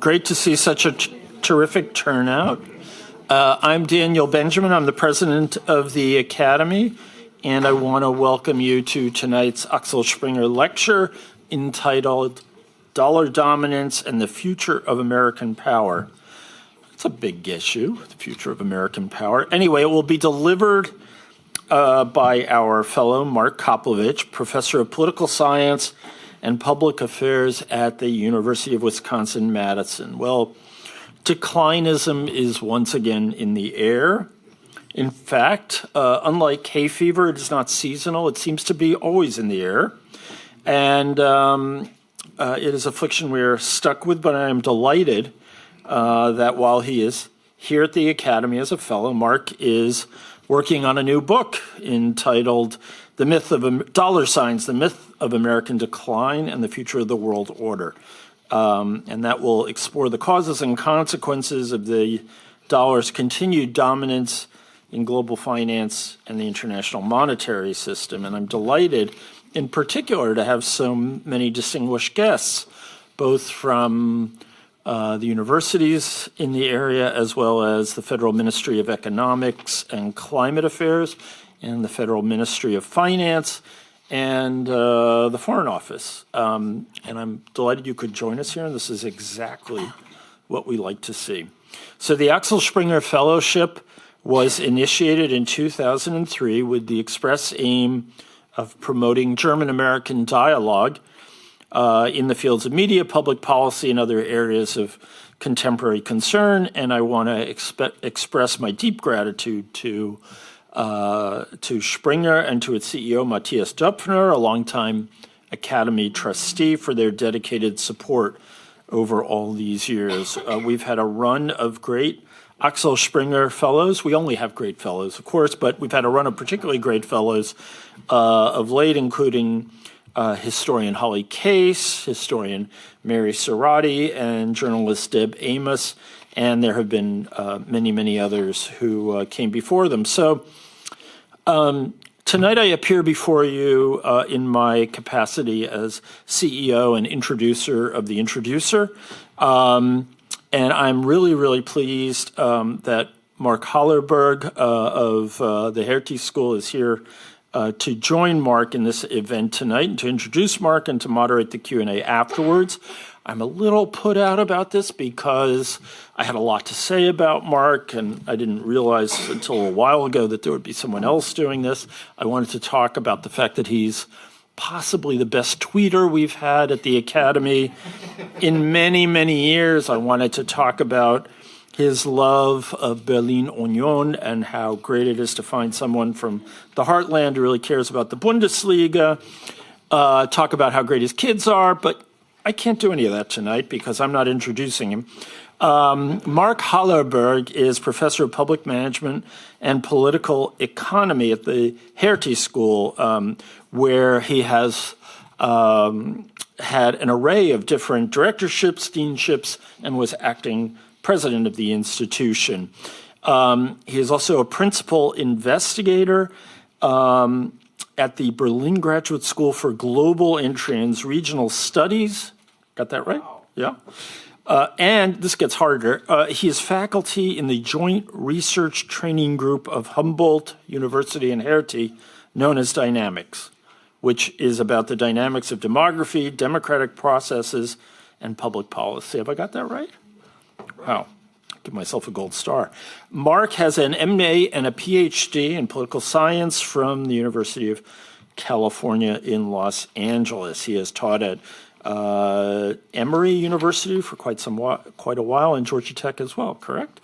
Great to see such a terrific turnout. I'm Daniel Benjamin. I'm the president of the Academy, and I want to welcome you to tonight's Axel Springer lecture entitled Dollar Dominance and the Future of American Power. It's a big issue, the future of American power. Anyway, it will be delivered by our fellow Mark Copelovitch, professor of political science and public affairs at the University of Wisconsin-Madison. Well, declinism is once again in the air. In fact, unlike hay fever, it is not seasonal. It seems to be always in the air. And it is affliction we are stuck with, but I am delighted that while he is here at the Academy as a fellow, Mark is working on a new book entitled The Myth of $, The Myth of American Decline and the Future of the World Order. And that will explore the causes and consequences of the dollar's continued dominance in global finance and the international monetary system. And I'm delighted in particular to have so many distinguished guests, both from the universities in the area, as well as the Federal Ministry of Economics and Climate Affairs, and the Federal Ministry of Finance, and the Foreign Office. And I'm delighted you could join us here, and this is exactly what we like to see. So the Axel Springer Fellowship was initiated in 2003 with the express aim of promoting German-American dialogue in the fields of media, public policy, and other areas of contemporary concern. And I want to express my deep gratitude to Springer and to its CEO, Matthias Döpfner, a longtime Academy trustee, for their dedicated support over all these years. We've had a run of great Axel Springer Fellows. We only have great fellows, of course, but we've had a run of particularly great fellows of late, including historian Holly Case, historian Mary Cerati, and journalist Deb Amos, and there have been many, many others who came before them. So tonight I appear before you in my capacity as CEO and introducer of the introducer, and I'm really, really pleased that Mark Hallerberg of the Hertie School is here to join Mark in this event tonight, and to introduce Mark and to moderate the Q&A afterwards. I'm a little put out about this because I had a lot to say about Mark, and I didn't realize until a while ago that there would be someone else doing this. I wanted to talk about the fact that he's possibly the best tweeter we've had at the Academy in many, many years. I wanted to talk about his love of Berlin Union and how great it is to find someone from the heartland who really cares about the Bundesliga, talk about how great his kids are, but I can't do any of that tonight because I'm not introducing him. Mark Hallerberg is professor of public management and political economy at the Hertie School, where he has had an array of different directorships, deanships, and was acting president of the institution. He is also a principal investigator at the Berlin Graduate School for Global and Transregional Studies. Got that right? Wow. Yeah. And this gets harder. He is faculty in the Joint Research Training Group of Humboldt University and Hertie, known as Dynamics, which is about the dynamics of demography, democratic processes, and public policy. Have I got that right? Wow. Give myself a gold star. Mark has an MA and a PhD in political science from the University of California in Los Angeles. He has taught at Emory University for quite a while, and Georgia Tech as well, correct?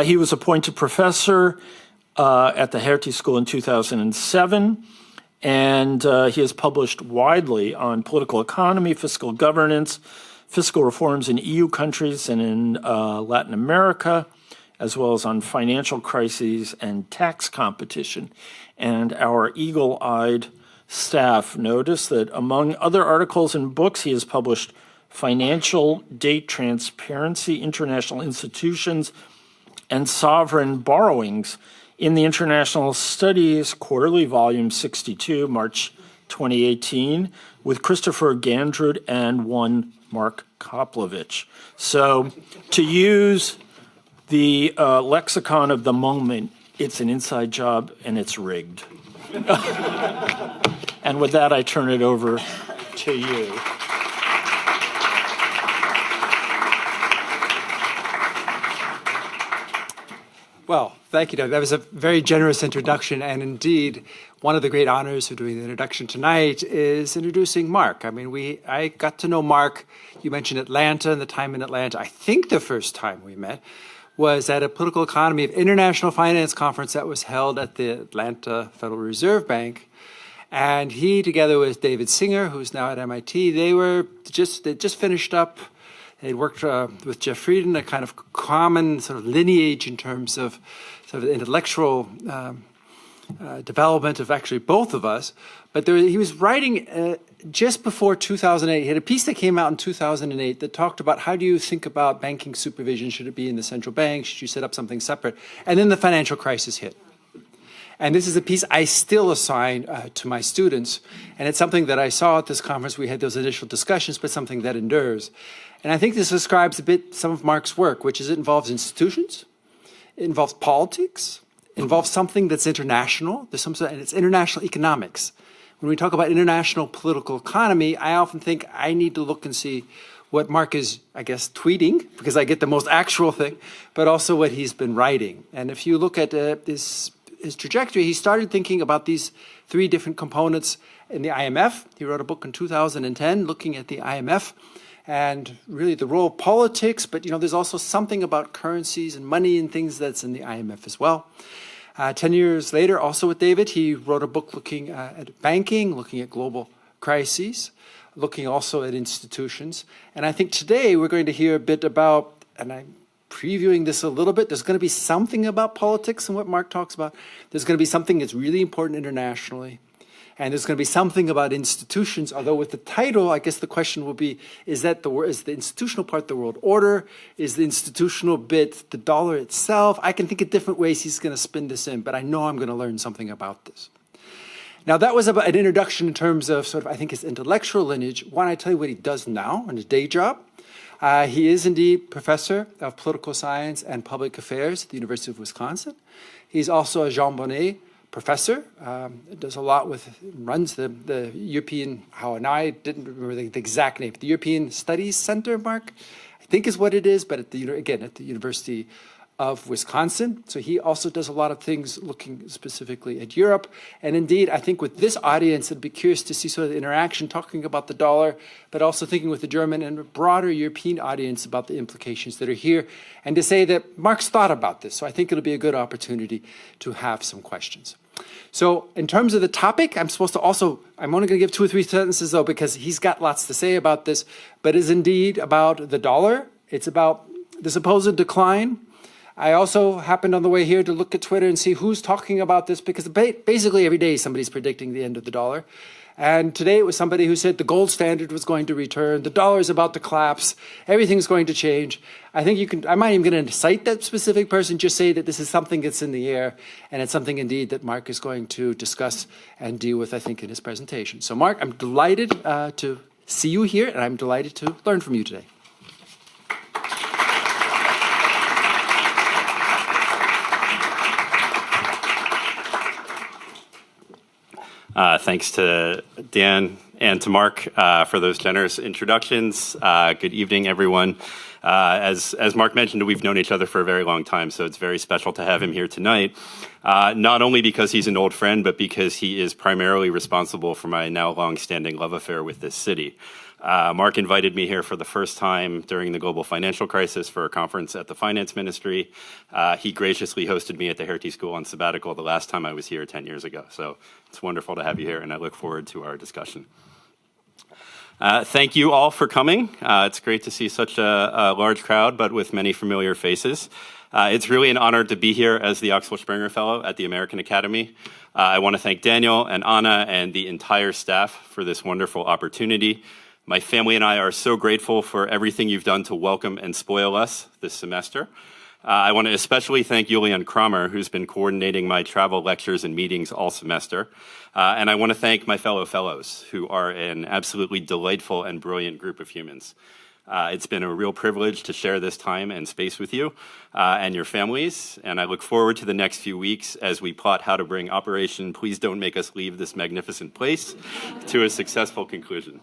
He was appointed professor at the Hertie School in 2007, and he has published widely on political economy, fiscal governance, fiscal reforms in EU countries and in Latin America, as well as on financial crises and tax competition. And our eagle-eyed staff noticed that among other articles and books, he has published Financial Date Transparency, International Institutions, and Sovereign Borrowings in the International Studies Quarterly, Volume 62, March 2018, with Christopher Gandrud and one Mark Copelovitch. So to use the lexicon of the moment, it's an inside job and it's rigged. And with that, I turn it over to you. Well, thank you, Doug. That was a very generous introduction, and indeed, one of the great honors of doing the introduction tonight is introducing Mark. I mean, I got to know Mark. You mentioned Atlanta and the time in Atlanta. I think the first time we met was at a political economy of international finance conference that was held at the Atlanta Federal Reserve Bank. And he, together with David Singer, who's now at MIT, they just finished up. They worked with Jeff Frieden, a kind of common sort of lineage in terms of sort of intellectual development of actually both of us. But he was writing just before 2008. He had a piece that came out in 2008 that talked about how do you think about banking supervision? Should it be in the central bank? Should you set up something separate? And then the financial crisis hit. And this is a piece I still assign to my students. And it's something that I saw at this conference. We had those initial discussions, but something that endures. And I think this describes a bit some of Mark's work, which is it involves institutions, it involves politics, it involves something that's international. And it's international economics. When we talk about international political economy, I often think I need to look and see what Mark is, I guess, tweeting, because I get the most actual thing, but also what he's been writing. And if you look at his trajectory, he started thinking about these three different components in the IMF. He wrote a book in 2010 looking at the IMF and really the role of politics, but there's also something about currencies and money and things that's in the IMF as well. 10 years later, also with David, he wrote a book looking at banking, looking at global crises, looking also at institutions. And I think today we're going to hear a bit about, and I'm previewing this a little bit, there's going to be something about politics and what Mark talks about. There's going to be something that's really important internationally. And there's going to be something about institutions, although with the title, I guess the question will be, is the institutional part the world order? Is the institutional bit the dollar itself? I can think of different ways he's going to spin this in, but I know I'm going to learn something about this. Now, that was about an introduction in terms of sort of, I think, his intellectual lineage. Why don't I tell you what he does now in his day job? He is indeed professor of political science and public affairs at the University of Wisconsin. He's also a Jean Monnet professor, does a lot runs the European, now I didn't remember the exact name, the European Studies Center, Mark, I think is what it is, but at the University of Wisconsin. So he also does a lot of things looking specifically at Europe. And indeed, I think with this audience, I'd be curious to see sort of the interaction, talking about the dollar, but also thinking with the German and a broader European audience about the implications that are here, and to say that Mark's thought about this. So I think it'll be a good opportunity to have some questions. So in terms of the topic, I'm only going to give 2 or 3 sentences, though, because he's got lots to say about this, but it's indeed about the dollar. It's about the supposed decline. I also happened on the way here to look at Twitter and see who's talking about this, because basically every day somebody's predicting the end of the dollar. And today it was somebody who said the gold standard was going to return, the dollar is about to collapse, everything's going to change. I think I'm not even going to cite that specific person, just say that this is something that's in the air, and it's something indeed that Mark is going to discuss and deal with, I think, in his presentation. So Mark, I'm delighted to see you here, and I'm delighted to learn from you today. Thanks to Dan and to Mark for those generous introductions. Good evening, everyone. As Mark mentioned, we've known each other for a very long time, so it's very special to have him here tonight. Not only because he's an old friend, but because he is primarily responsible for my now long-standing love affair with this city. Mark invited me here for the first time during the global financial crisis for a conference at the Finance Ministry. He graciously hosted me at the Hertie School on sabbatical the last time I was here 10 years ago. So it's wonderful to have you here, and I look forward to our discussion. Thank you all for coming. It's great to see such a large crowd, but with many familiar faces. It's really an honor to be here as the Axel Springer Fellow at the American Academy. I want to thank Daniel and Anna and the entire staff for this wonderful opportunity. My family and I are so grateful for everything you've done to welcome and spoil us this semester. I want to especially thank Julian Kramer, who's been coordinating my travel lectures and meetings all semester. And I want to thank my fellow fellows, who are an absolutely delightful and brilliant group of humans. It's been a real privilege to share this time and space with you and your families, and I look forward to the next few weeks as we plot how to bring Operation Please Don't Make Us Leave This Magnificent Place to a successful conclusion.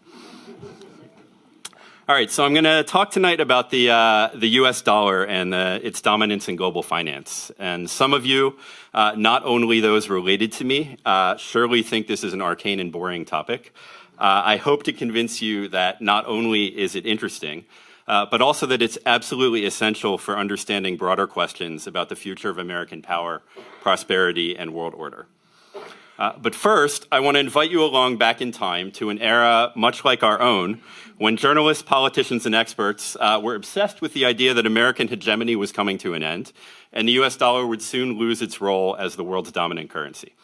All right, so I'm going to talk tonight about the U.S. dollar and its dominance in global finance. And some of you, not only those related to me, surely think this is an arcane and boring topic. I hope to convince you that not only is it interesting, but also that it's absolutely essential for understanding broader questions about the future of American power, prosperity, and world order. But first, I want to invite you along back in time to an era much like our own, when journalists, politicians, and experts were obsessed with the idea that American hegemony was coming to an end, and the US dollar would soon lose its role as the world's dominant currency.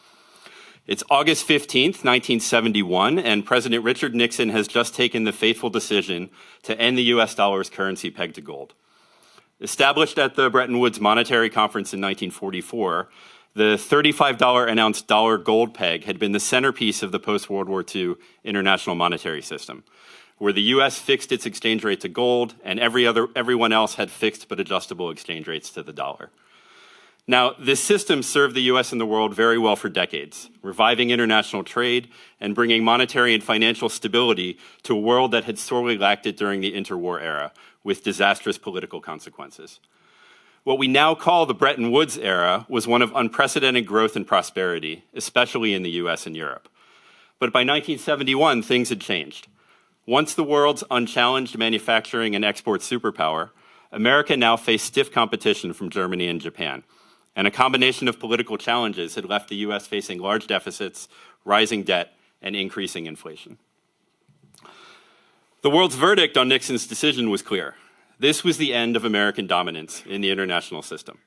It's August 15th, 1971, and President Richard Nixon has just taken the fateful decision to end the US dollar's currency pegged to gold. Established at the Bretton Woods Monetary Conference in 1944, the $35 announced dollar gold peg had been the centerpiece of the post-World War II international monetary system, where the U.S. fixed its exchange rate to gold and everyone else had fixed but adjustable exchange rates to the dollar. Now, this system served the U.S. and the world very well for decades, reviving international trade and bringing monetary and financial stability to a world that had sorely lacked it during the interwar era, with disastrous political consequences. What we now call the Bretton Woods era was one of unprecedented growth and prosperity, especially in the US and Europe. But by 1971, things had changed. Once the world's unchallenged manufacturing and export superpower, America now faced stiff competition from Germany and Japan, and a combination of political challenges had left the US facing large deficits, rising debt, and increasing inflation. The world's verdict on Nixon's decision was clear. This was the end of American dominance in the international system.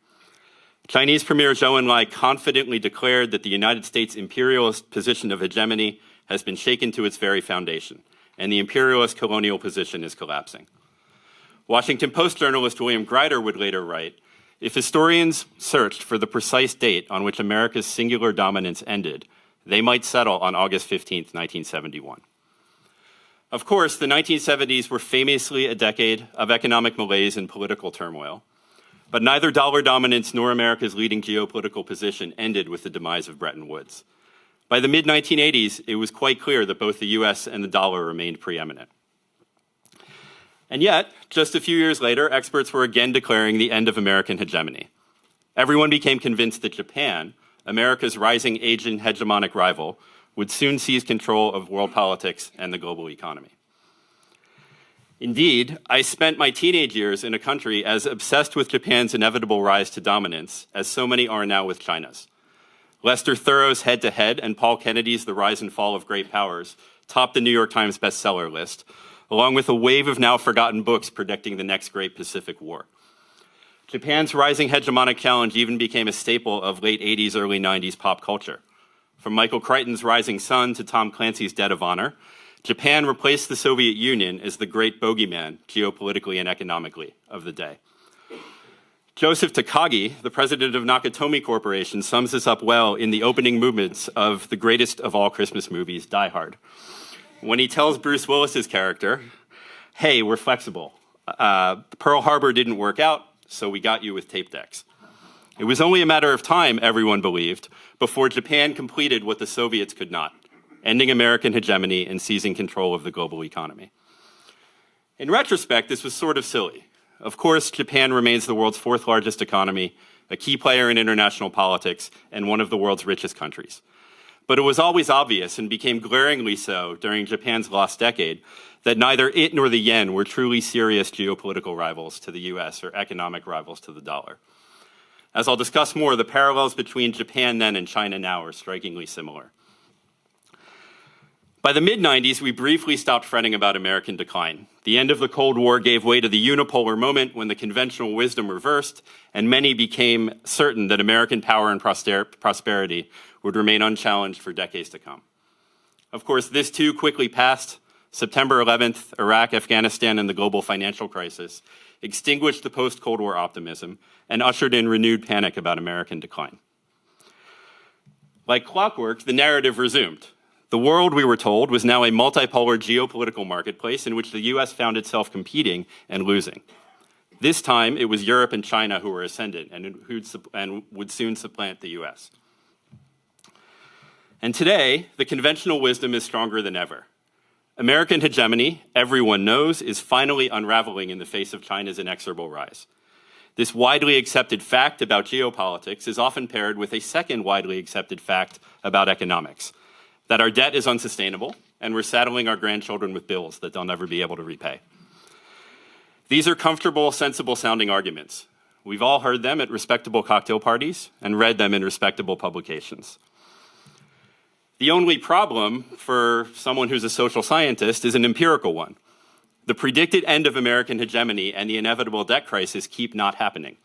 Chinese Premier Zhou Enlai confidently declared that the United States' imperialist position of hegemony has been shaken to its very foundation, and the imperialist colonial position is collapsing. Washington Post journalist William Greider would later write, "If historians searched for the precise date on which America's singular dominance ended, they might settle on August 15th, 1971. Of course, the 1970s were famously a decade of economic malaise and political turmoil, but neither dollar dominance nor America's leading geopolitical position ended with the demise of Bretton Woods. By the mid-1980s, it was quite clear that both the US and the dollar remained preeminent. And yet, just a few years later, experts were again declaring the end of American hegemony. Everyone became convinced that Japan, America's rising Asian hegemonic rival, would soon seize control of world politics and the global economy. Indeed, I spent my teenage years in a country as obsessed with Japan's inevitable rise to dominance as so many are now with China's. Lester Thuraw's Head-to-Head and Paul Kennedy's The Rise and Fall of Great Powers topped the New York Times bestseller list, along with a wave of now forgotten books predicting the next great Pacific War. Japan's rising hegemonic challenge even became a staple of late 80s, early 90s pop culture. From Michael Crichton's Rising Sun to Tom Clancy's Dead of Honor, Japan replaced the Soviet Union as the great bogeyman, geopolitically and economically, of the day. Joseph Takagi, the president of Nakatomi Corporation, sums this up well in the opening movements of the greatest of all Christmas movies, Die Hard, when he tells Bruce Willis's character, "Hey, we're flexible. Pearl Harbor didn't work out, so we got you with tape decks." It was only a matter of time, everyone believed, before Japan completed what the Soviets could not, ending American hegemony and seizing control of the global economy. In retrospect, this was sort of silly. Of course, Japan remains the world's fourth largest economy, a key player in international politics, and one of the world's richest countries. But it was always obvious, and became glaringly so during Japan's lost decade, that neither it nor the yen were truly serious geopolitical rivals to the US or economic rivals to the dollar. As I'll discuss more, the parallels between Japan then and China now are strikingly similar. By the mid-90s, we briefly stopped fretting about American decline. The end of the Cold War gave way to the unipolar moment when the conventional wisdom reversed, and many became certain that American power and prosperity would remain unchallenged for decades to come. Of course, this too quickly passed. September 11th, Iraq, Afghanistan, and the global financial crisis extinguished the post-Cold War optimism, and ushered in renewed panic about American decline. Like clockwork, the narrative resumed. The world, we were told, was now a multipolar geopolitical marketplace in which the US found itself competing and losing. This time, it was Europe and China who were ascendant and would soon supplant the US. And today, the conventional wisdom is stronger than ever. American hegemony, everyone knows, is finally unraveling in the face of China's inexorable rise. This widely accepted fact about geopolitics is often paired with a second widely accepted fact about economics, that our debt is unsustainable and we're saddling our grandchildren with bills that they'll never be able to repay. These are comfortable, sensible-sounding arguments. We've all heard them at respectable cocktail parties and read them in respectable publications. The only problem for someone who's a social scientist is an empirical one. The predicted end of American hegemony and the inevitable debt crisis keep not happening.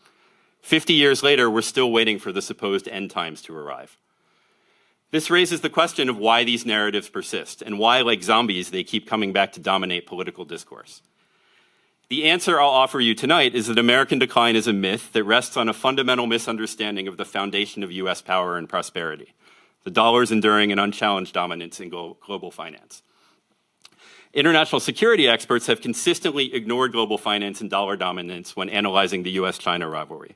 50 years later, we're still waiting for the supposed end times to arrive. This raises the question of why these narratives persist and why, like zombies, they keep coming back to dominate political discourse. The answer I'll offer you tonight is that American decline is a myth that rests on a fundamental misunderstanding of the foundation of US power and prosperity, the dollar's enduring and unchallenged dominance in global finance. International security experts have consistently ignored global finance and dollar dominance when analyzing the US-China rivalry.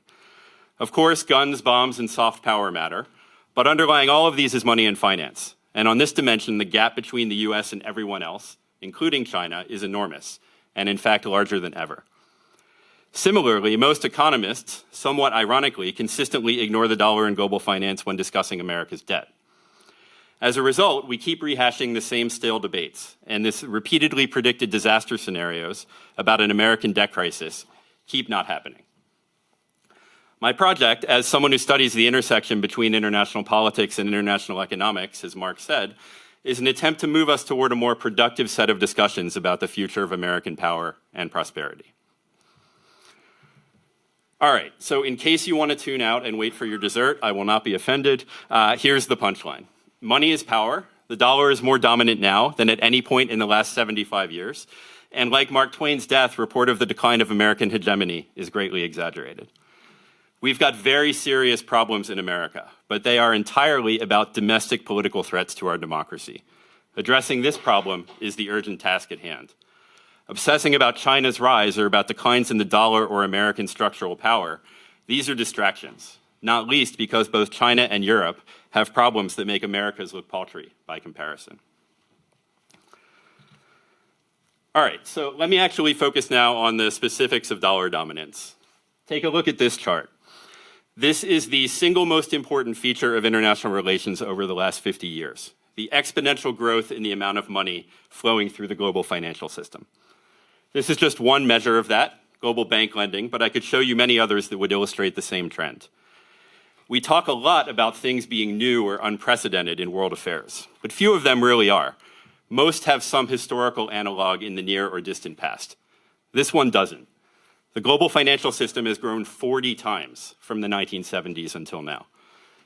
Of course, guns, bombs, and soft power matter, but underlying all of these is money and finance. And on this dimension, the gap between the US and everyone else, including China, is enormous, and in fact larger than ever. Similarly, most economists, somewhat ironically, consistently ignore the dollar in global finance when discussing America's debt. As a result, we keep rehashing the same stale debates, and this repeatedly predicted disaster scenarios about an American debt crisis keep not happening. My project, as someone who studies the intersection between international politics and international economics, as Mark said, is an attempt to move us toward a more productive set of discussions about the future of American power and prosperity. All right, so in case you want to tune out and wait for your dessert, I will not be offended. Here's the punchline. Money is power. The dollar is more dominant now than at any point in the last 75 years. And like Mark Twain's death, report of the decline of American hegemony is greatly exaggerated. We've got very serious problems in America, but they are entirely about domestic political threats to our democracy. Addressing this problem is the urgent task at hand. Obsessing about China's rise or about declines in the dollar or American structural power, these are distractions, not least because both China and Europe have problems that make America's look paltry by comparison. All right, so let me actually focus now on the specifics of dollar dominance. Take a look at this chart. This is the single most important feature of international relations over the last 50 years, the exponential growth in the amount of money flowing through the global financial system. This is just one measure of that, global bank lending, but I could show you many others that would illustrate the same trend. We talk a lot about things being new or unprecedented in world affairs, but few of them really are. Most have some historical analog in the near or distant past. This one doesn't. The global financial system has grown 40 times from the 1970s until now.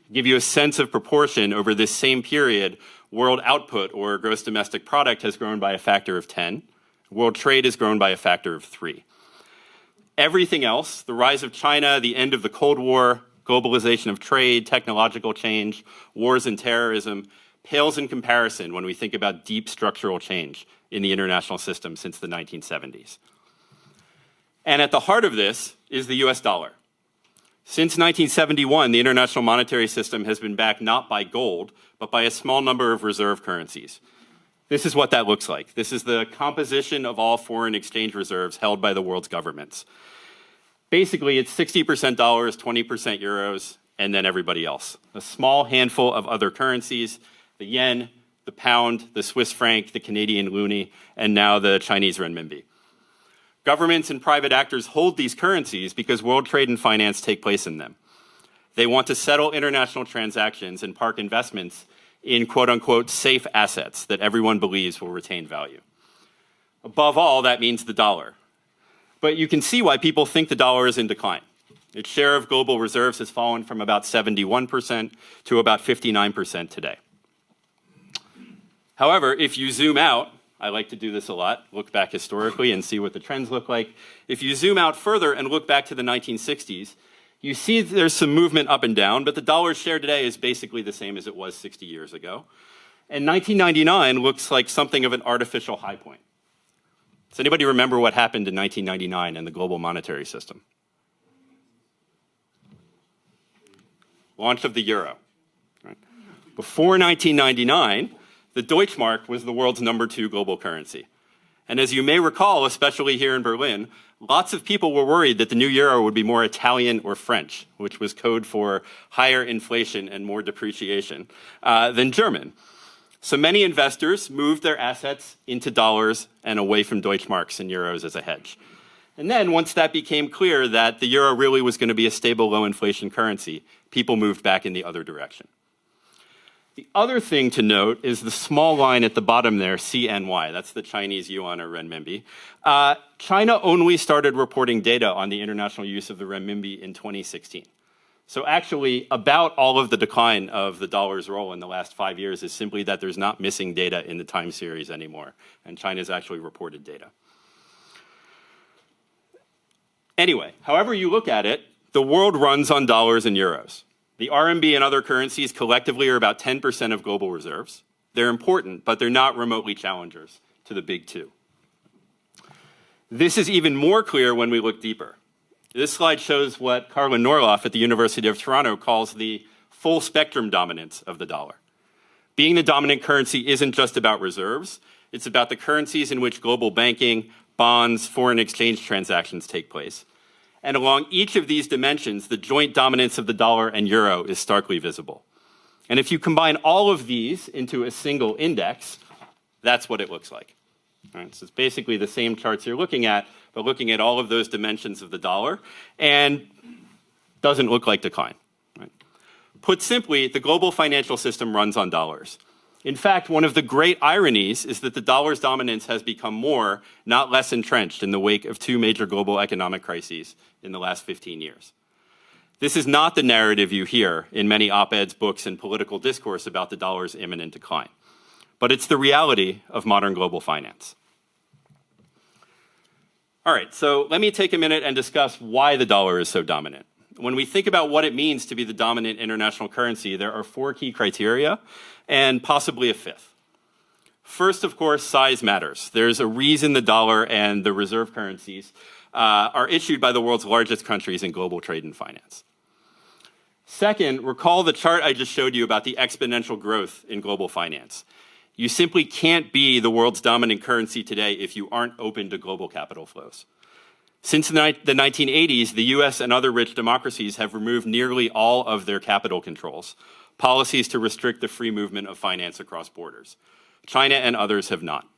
To give you a sense of proportion, over this same period, world output or gross domestic product has grown by a factor of 10. World trade has grown by a factor of 3. Everything else, the rise of China, the end of the Cold War, globalization of trade, technological change, wars and terrorism, pales in comparison when we think about deep structural change in the international system since the 1970s. And at the heart of this is the US dollar. Since 1971, the international monetary system has been backed not by gold, but by a small number of reserve currencies. This is what that looks like. This is the composition of all foreign exchange reserves held by the world's governments. Basically, it's 60% dollars, 20% euros, and then everybody else. A small handful of other currencies, the yen, the pound, the Swiss franc, the Canadian loonie, and now the Chinese renminbi. Governments and private actors hold these currencies because world trade and finance take place in them. They want to settle international transactions and park investments in quote-unquote safe assets that everyone believes will retain value. Above all, that means the dollar. But you can see why people think the dollar is in decline. Its share of global reserves has fallen from about 71% to about 59% today. However, if you zoom out, I like to do this a lot, look back historically and see what the trends look like. If you zoom out further and look back to the 1960s, you see there's some movement up and down, but the dollar's share today is basically the same as it was 60 years ago. And 1999 looks like something of an artificial high point. Does anybody remember what happened in 1999 in the global monetary system? Launch of the euro. Right? Before 1999, the Deutschmark was the world's #2 global currency. And as you may recall, especially here in Berlin, lots of people were worried that the new euro would be more Italian or French, which was code for higher inflation and more depreciation, than German. So many investors moved their assets into dollars and away from Deutschmarks and euros as a hedge. And then once that became clear that the euro really was going to be a stable, low inflation currency, people moved back in the other direction. The other thing to note is the small line at the bottom there, CNY. That's the Chinese yuan or renminbi. China only started reporting data on the international use of the renminbi in 2016. So actually, about all of the decline of the dollar's role in the last 5 years is simply that there's not missing data in the time series anymore, and China's actually reported data. Anyway, however you look at it, the world runs on dollars and euros. The RMB and other currencies collectively are about 10% of global reserves. They're important, but they're not remotely challengers to the big two. This is even more clear when we look deeper. This slide shows what Carla Norloff at the University of Toronto calls the full spectrum dominance of the dollar. Being the dominant currency isn't just about reserves, it's about the currencies in which global banking, bonds, foreign exchange transactions take place. And along each of these dimensions, the joint dominance of the dollar and euro is starkly visible. And if you combine all of these into a single index, that's what it looks like. All right, so it's basically the same charts you're looking at, but looking at all of those dimensions of the dollar, and doesn't look like decline. Right? Put simply, the global financial system runs on dollars. In fact, one of the great ironies is that the dollar's dominance has become more, not less entrenched in the wake of two major global economic crises in the last 15 years. This is not the narrative you hear in many op-eds, books, and political discourse about the dollar's imminent decline, but it's the reality of modern global finance. All right, so let me take a minute and discuss why the dollar is so dominant. When we think about what it means to be the dominant international currency, there are 4 key criteria and possibly a 5th. First, of course, size matters. There's a reason the dollar and the reserve currencies are issued by the world's largest countries in global trade and finance. Second, recall the chart I just showed you about the exponential growth in global finance. You simply can't be the world's dominant currency today if you aren't open to global capital flows. Since the 1980s, the US and other rich democracies have removed nearly all of their capital controls, policies to restrict the free movement of finance across borders. China and others have not.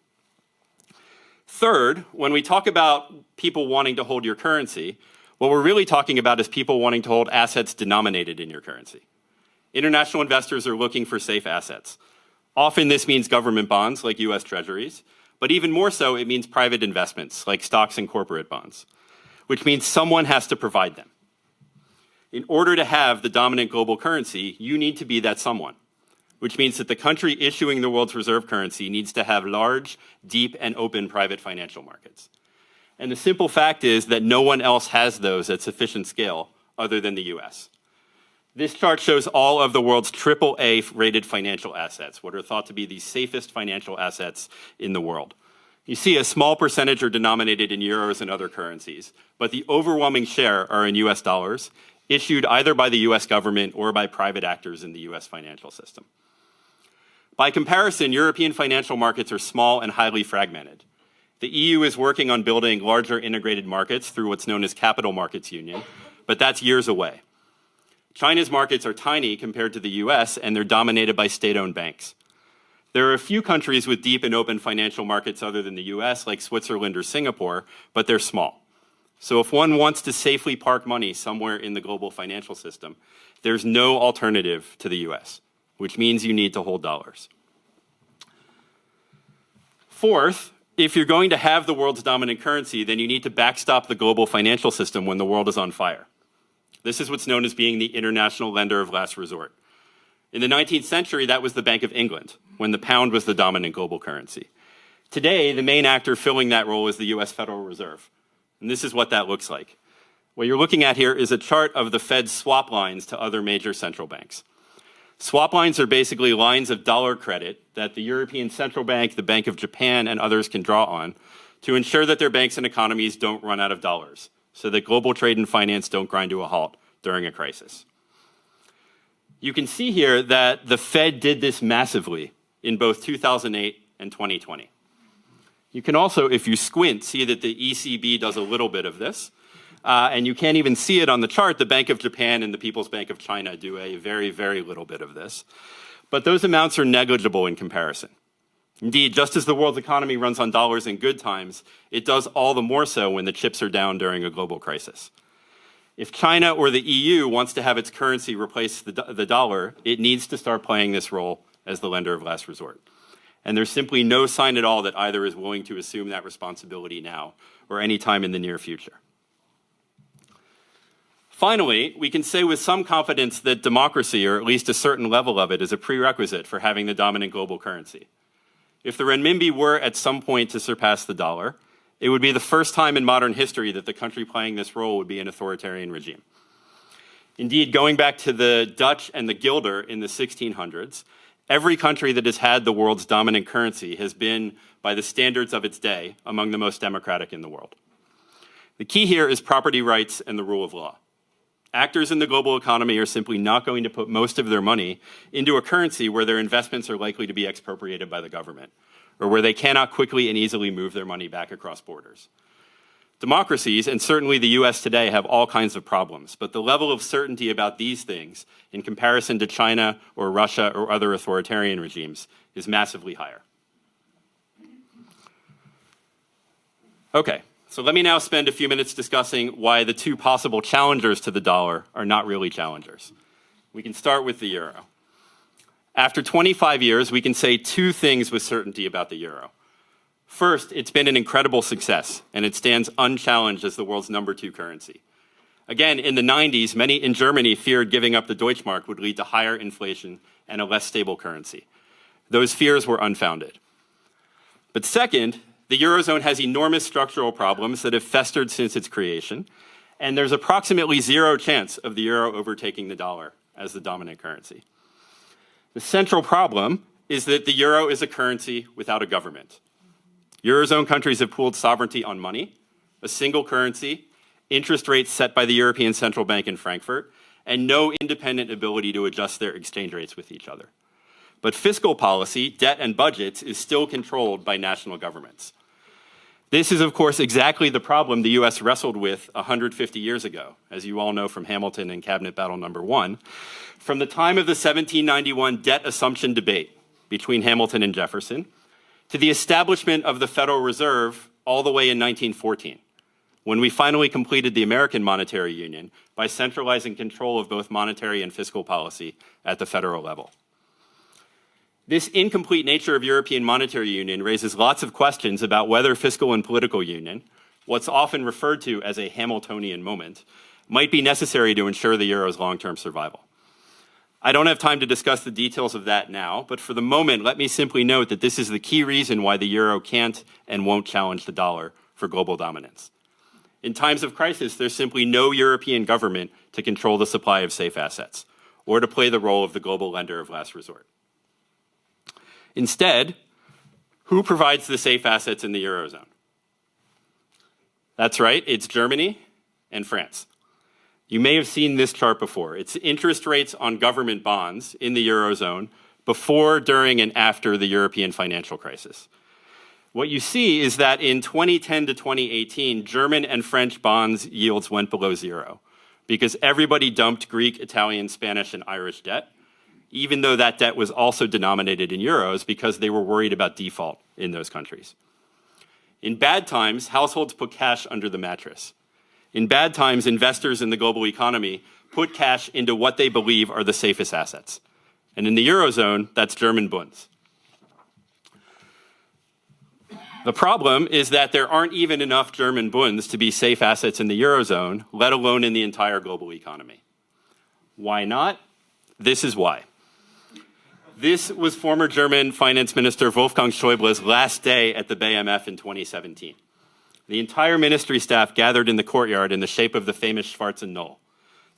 Third, when we talk about people wanting to hold your currency, what we're really talking about is people wanting to hold assets denominated in your currency. International investors are looking for safe assets. Often this means government bonds like US Treasuries, but even more so, it means private investments like stocks and corporate bonds, which means someone has to provide them. In order to have the dominant global currency, you need to be that someone, which means that the country issuing the world's reserve currency needs to have large, deep, and open private financial markets. And the simple fact is that no one else has those at sufficient scale other than the US. This chart shows all of the world's AAA rated financial assets, what are thought to be the safest financial assets in the world. You see a small percentage are denominated in euros and other currencies, but the overwhelming share are in US dollars, issued either by the US government or by private actors in the US financial system. By comparison, European financial markets are small and highly fragmented. The EU is working on building larger integrated markets through what's known as Capital Markets Union, but that's years away. China's markets are tiny compared to the US, and they're dominated by state-owned banks. There are a few countries with deep and open financial markets other than the US, like Switzerland or Singapore, but they're small. So if one wants to safely park money somewhere in the global financial system, there's no alternative to the US, which means you need to hold dollars. Fourth, if you're going to have the world's dominant currency, then you need to backstop the global financial system when the world is on fire. This is what's known as being the international lender of last resort. In the 19th century, that was the Bank of England, when the pound was the dominant global currency. Today, the main actor filling that role is the US Federal Reserve. And this is what that looks like. What you're looking at here is a chart of the Fed's swap lines to other major central banks. Swap lines are basically lines of dollar credit that the European Central Bank, the Bank of Japan, and others can draw on to ensure that their banks and economies don't run out of dollars, so that global trade and finance don't grind to a halt during a crisis. You can see here that the Fed did this massively in both 2008 and 2020. You can also, if you squint, see that the ECB does a little bit of this. And you can't even see it on the chart. The Bank of Japan and the People's Bank of China do a very, very little bit of this. But those amounts are negligible in comparison. Indeed, just as the world's economy runs on dollars in good times, it does all the more so when the chips are down during a global crisis. If China or the EU wants to have its currency replace the dollar, it needs to start playing this role as the lender of last resort. And there's simply no sign at all that either is willing to assume that responsibility now or any time in the near future. Finally, we can say with some confidence that democracy, or at least a certain level of it, is a prerequisite for having the dominant global currency. If the renminbi were at some point to surpass the dollar, it would be the first time in modern history that the country playing this role would be an authoritarian regime. Indeed, going back to the Dutch and the guilder in the 1600s, every country that has had the world's dominant currency has been, by the standards of its day, among the most democratic in the world. The key here is property rights and the rule of law. Actors in the global economy are simply not going to put most of their money into a currency where their investments are likely to be expropriated by the government, or where they cannot quickly and easily move their money back across borders. Democracies, and certainly the US today, have all kinds of problems, but the level of certainty about these things in comparison to China or Russia or other authoritarian regimes is massively higher. Okay, so let me now spend a few minutes discussing why the two possible challengers to the dollar are not really challengers. We can start with the euro. After 25 years, we can say two things with certainty about the euro. First, it's been an incredible success, and it stands unchallenged as the world's #2 currency. Again, in the 90s, many in Germany feared giving up the Deutschmark would lead to higher inflation and a less stable currency. Those fears were unfounded. But second, the Eurozone has enormous structural problems that have festered since its creation, and there's approximately zero chance of the euro overtaking the dollar as the dominant currency. The central problem is that the euro is a currency without a government. Eurozone countries have pooled sovereignty on money, a single currency, interest rates set by the European Central Bank in Frankfurt, and no independent ability to adjust their exchange rates with each other. But fiscal policy, debt and budgets, is still controlled by national governments. This is, of course, exactly the problem the US wrestled with 150 years ago, as you all know from Hamilton and Cabinet Battle No. 1. From the time of the 1791 debt assumption debate between Hamilton and Jefferson, to the establishment of the Federal Reserve all the way in 1914, when we finally completed the American monetary union by centralizing control of both monetary and fiscal policy at the federal level. This incomplete nature of European monetary union raises lots of questions about whether fiscal and political union, what's often referred to as a Hamiltonian moment, might be necessary to ensure the euro's long-term survival. I don't have time to discuss the details of that now, but for the moment, let me simply note that this is the key reason why the euro can't and won't challenge the dollar for global dominance. In times of crisis, there's simply no European government to control the supply of safe assets or to play the role of the global lender of last resort. Instead, who provides the safe assets in the Eurozone? That's right, it's Germany and France. You may have seen this chart before. It's interest rates on government bonds in the Eurozone before, during, and after the European financial crisis. What you see is that in 2010 to 2018, German and French bonds yields went below zero because everybody dumped Greek, Italian, Spanish, and Irish debt, even though that debt was also denominated in euros because they were worried about default in those countries. In bad times, households put cash under the mattress. In bad times, investors in the global economy put cash into what they believe are the safest assets. And in the Eurozone, that's German bunds. The problem is that there aren't even enough German bunds to be safe assets in the Eurozone, let alone in the entire global economy. Why not? This is why. This was former German Finance Minister Wolfgang Schäuble's last day at the BMF in 2017. The entire ministry staff gathered in the courtyard in the shape of the famous Schwarze Null,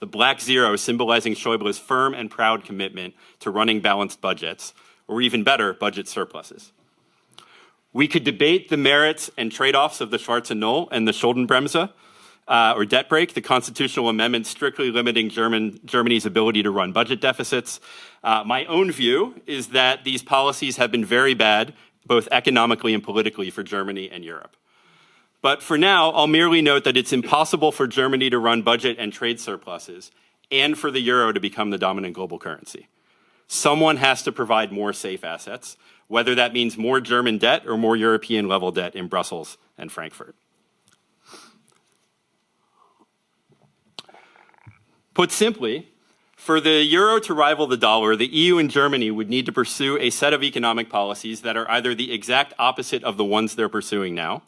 the black zero symbolizing Schäuble's firm and proud commitment to running balanced budgets, or even better, budget surpluses. We could debate the merits and trade-offs of the Schwarze Null and the Schuldenbremse, or debt brake, the constitutional amendment strictly limiting Germany's ability to run budget deficits. My own view is that these policies have been very bad, both economically and politically, for Germany and Europe. But for now, I'll merely note that it's impossible for Germany to run budget and trade surpluses and for the euro to become the dominant global currency. Someone has to provide more safe assets, whether that means more German debt or more European level debt in Brussels and Frankfurt. Put simply, for the euro to rival the dollar, the EU and Germany would need to pursue a set of economic policies that are either the exact opposite of the ones they're pursuing now,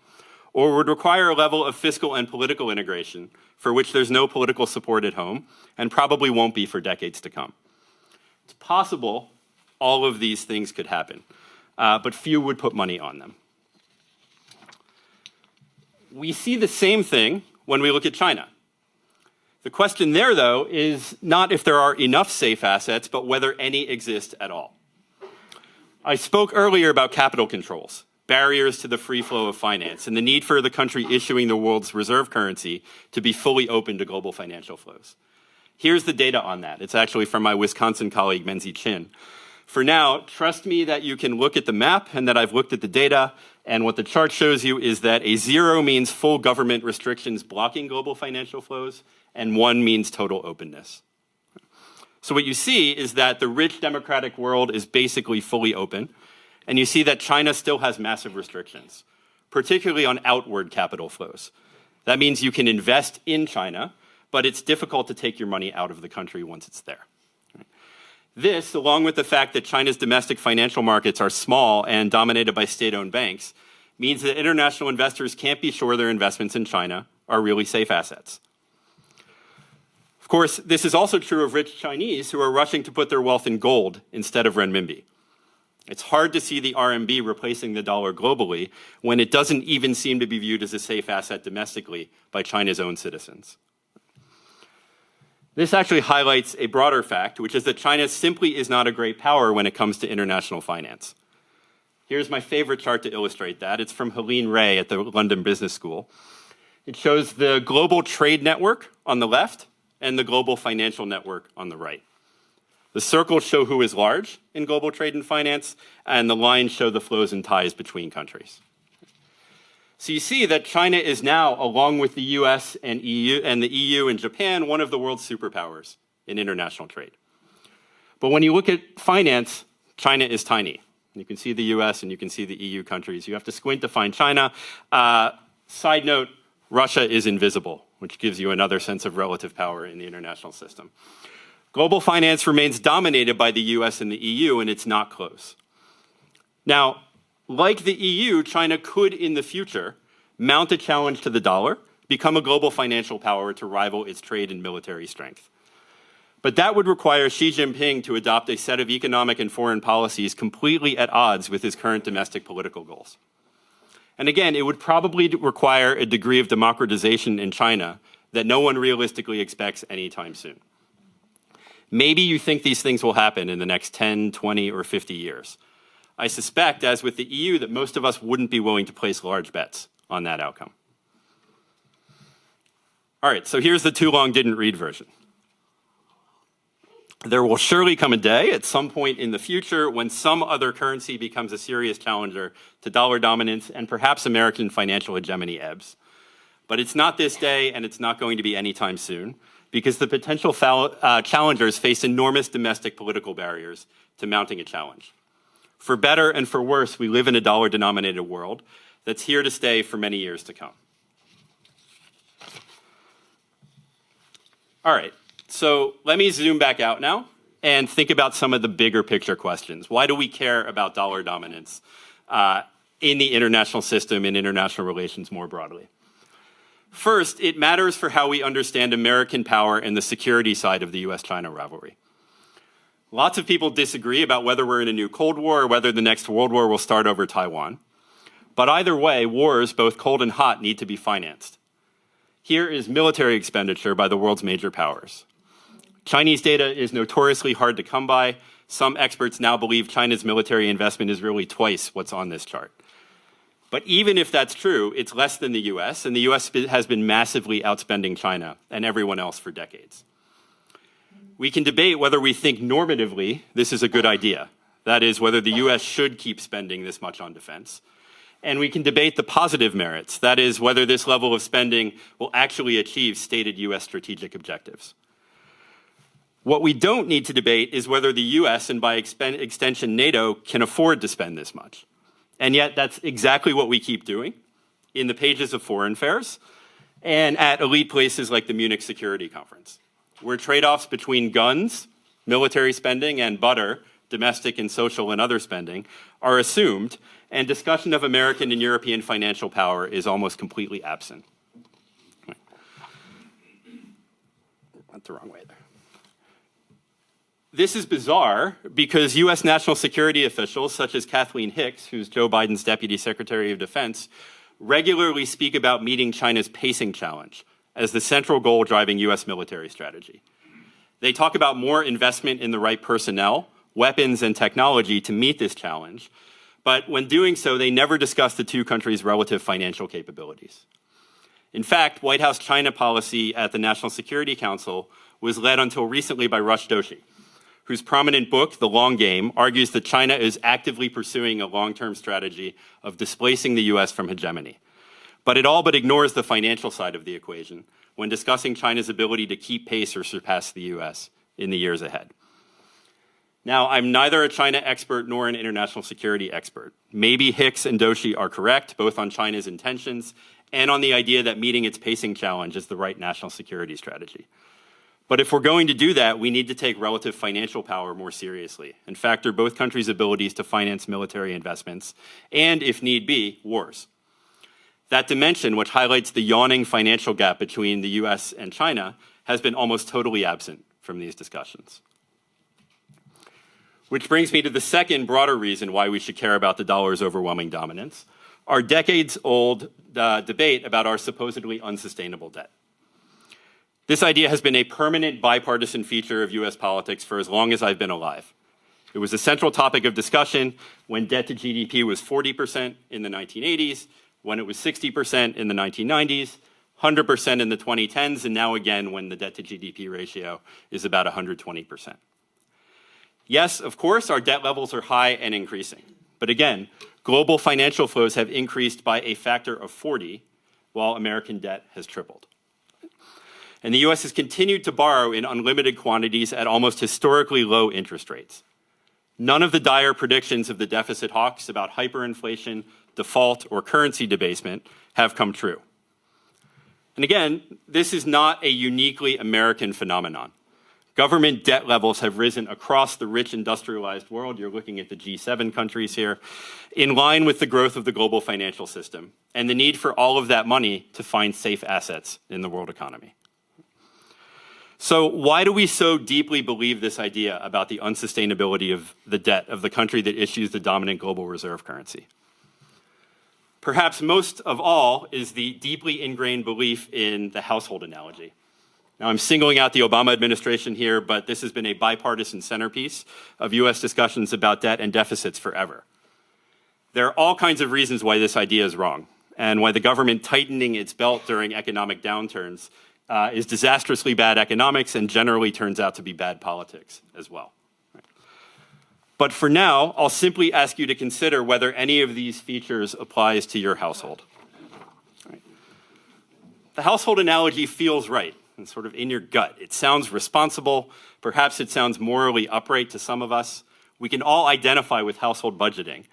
or would require a level of fiscal and political integration for which there's no political support at home and probably won't be for decades to come. It's possible all of these things could happen, but few would put money on them. We see the same thing when we look at China. The question there, though, is not if there are enough safe assets, but whether any exist at all. I spoke earlier about capital controls, barriers to the free flow of finance, and the need for the country issuing the world's reserve currency to be fully open to global financial flows. Here's the data on that. It's actually from my Wisconsin colleague, Menzi Chin. For now, trust me that you can look at the map and that I've looked at the data, and what the chart shows you is that a 0 means full government restrictions blocking global financial flows, and 1 means total openness. So what you see is that the rich democratic world is basically fully open, and you see that China still has massive restrictions, particularly on outward capital flows. That means you can invest in China, but it's difficult to take your money out of the country once it's there. This, along with the fact that China's domestic financial markets are small and dominated by state-owned banks, means that international investors can't be sure their investments in China are really safe assets. Of course, this is also true of rich Chinese who are rushing to put their wealth in gold instead of renminbi. It's hard to see the RMB replacing the dollar globally when it doesn't even seem to be viewed as a safe asset domestically by China's own citizens. This actually highlights a broader fact, which is that China simply is not a great power when it comes to international finance. Here's my favorite chart to illustrate that. It's from Helene Ray at the London Business School. It shows the global trade network on the left and the global financial network on the right. The circles show who is large in global trade and finance, and the lines show the flows and ties between countries. So you see that China is now, along with the US and the EU and Japan, one of the world's superpowers in international trade. But when you look at finance, China is tiny. You can see the US and you can see the EU countries. You have to squint to find China. Side note, Russia is invisible, which gives you another sense of relative power in the international system. Global finance remains dominated by the US and the EU, and it's not close. Now, like the EU, China could, in the future, mount a challenge to the dollar, become a global financial power to rival its trade and military strength. But that would require Xi Jinping to adopt a set of economic and foreign policies completely at odds with his current domestic political goals. And again, it would probably require a degree of democratization in China that no one realistically expects anytime soon. Maybe you think these things will happen in the next 10, 20, or 50 years. I suspect, as with the EU, that most of us wouldn't be willing to place large bets on that outcome. All right, so here's the too long didn't read version. There will surely come a day at some point in the future when some other currency becomes a serious challenger to dollar dominance and perhaps American financial hegemony ebbs. But it's not this day, and it's not going to be anytime soon, because the potential challengers face enormous domestic political barriers to mounting a challenge. For better and for worse, we live in a dollar-denominated world that's here to stay for many years to come. All right, so let me zoom back out now and think about some of the bigger picture questions. Why do we care about dollar dominance in the international system, in international relations more broadly? First, it matters for how we understand American power and the security side of the US-China rivalry. Lots of people disagree about whether we're in a new Cold War or whether the next World War will start over Taiwan. But either way, wars, both cold and hot, need to be financed. Here is military expenditure by the world's major powers. Chinese data is notoriously hard to come by. Some experts now believe China's military investment is really twice what's on this chart. But even if that's true, it's less than the US, and the US has been massively outspending China and everyone else for decades. We can debate whether we think normatively this is a good idea. That is, whether the US should keep spending this much on defense. And we can debate the positive merits. That is, whether this level of spending will actually achieve stated US strategic objectives. What we don't need to debate is whether the US, and by extension NATO, can afford to spend this much. And yet that's exactly what we keep doing in the pages of foreign affairs and at elite places like the Munich Security Conference, where trade-offs between guns, military spending, and butter, domestic and social and other spending, are assumed, and discussion of American and European financial power is almost completely absent. Went the wrong way there. This is bizarre because US national security officials, such as Kathleen Hicks, who's Joe Biden's Deputy Secretary of Defense, regularly speak about meeting China's pacing challenge as the central goal driving US military strategy. They talk about more investment in the right personnel, weapons, and technology to meet this challenge, but when doing so, they never discuss the two countries' relative financial capabilities. In fact, White House China policy at the National Security Council was led until recently by Rush Doshi, whose prominent book, The Long Game, argues that China is actively pursuing a long-term strategy of displacing the US from hegemony. But it all but ignores the financial side of the equation when discussing China's ability to keep pace or surpass the US in the years ahead. Now, I'm neither a China expert nor an international security expert. Maybe Hicks and Doshi are correct, both on China's intentions and on the idea that meeting its pacing challenge is the right national security strategy. But if we're going to do that, we need to take relative financial power more seriously and factor both countries' abilities to finance military investments and, if need be, wars. That dimension, which highlights the yawning financial gap between the US and China, has been almost totally absent from these discussions. Which brings me to the second broader reason why we should care about the dollar's overwhelming dominance, our decades-old debate about our supposedly unsustainable debt. This idea has been a permanent bipartisan feature of US politics for as long as I've been alive. It was a central topic of discussion when debt to GDP was 40% in the 1980s, when it was 60% in the 1990s, 100% in the 2010s, and now again when the debt to GDP ratio is about 120%. Yes, of course, our debt levels are high and increasing. But again, global financial flows have increased by a factor of 40, while American debt has tripled. And the US has continued to borrow in unlimited quantities at almost historically low interest rates. None of the dire predictions of the deficit hawks about hyperinflation, default, or currency debasement have come true. And again, this is not a uniquely American phenomenon. Government debt levels have risen across the rich industrialized world. You're looking at the G7 countries here, in line with the growth of the global financial system and the need for all of that money to find safe assets in the world economy. So why do we so deeply believe this idea about the unsustainability of the debt of the country that issues the dominant global reserve currency? Perhaps most of all is the deeply ingrained belief in the household analogy. Now, I'm singling out the Obama administration here, but this has been a bipartisan centerpiece of US discussions about debt and deficits forever. There are all kinds of reasons why this idea is wrong, and why the government tightening its belt during economic downturns is disastrously bad economics and generally turns out to be bad politics as well. But for now, I'll simply ask you to consider whether any of these features applies to your household. The household analogy feels right and sort of in your gut. It sounds responsible. Perhaps it sounds morally upright to some of us. We can all identify with household budgeting.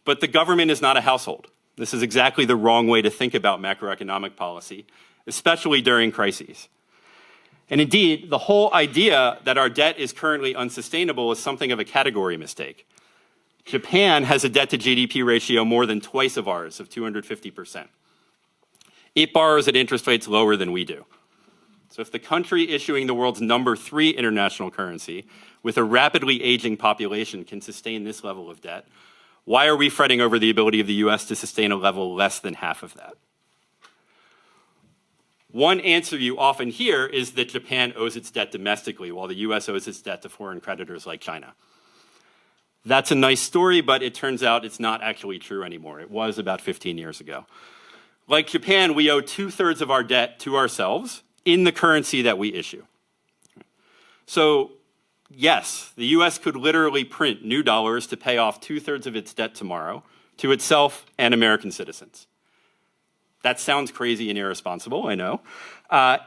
But the government is not a household. This is exactly the wrong way to think about macroeconomic policy, especially during crises. And indeed, the whole idea that our debt is currently unsustainable is something of a category mistake. Japan has a debt to GDP ratio more than twice of ours, of 250%. It borrows at interest rates lower than we do. So if the country issuing the world's #3 international currency with a rapidly aging population can sustain this level of debt, why are we fretting over the ability of the US to sustain a level less than half of that? One answer you often hear is that Japan owes its debt domestically while the US owes its debt to foreign creditors like China. That's a nice story, but it turns out it's not actually true anymore. It was about 15 years ago. Like Japan, we owe 2/3 of our debt to ourselves in the currency that we issue. So yes, the US could literally print new dollars to pay off 2/3 of its debt tomorrow to itself and American citizens. That sounds crazy and irresponsible, I know.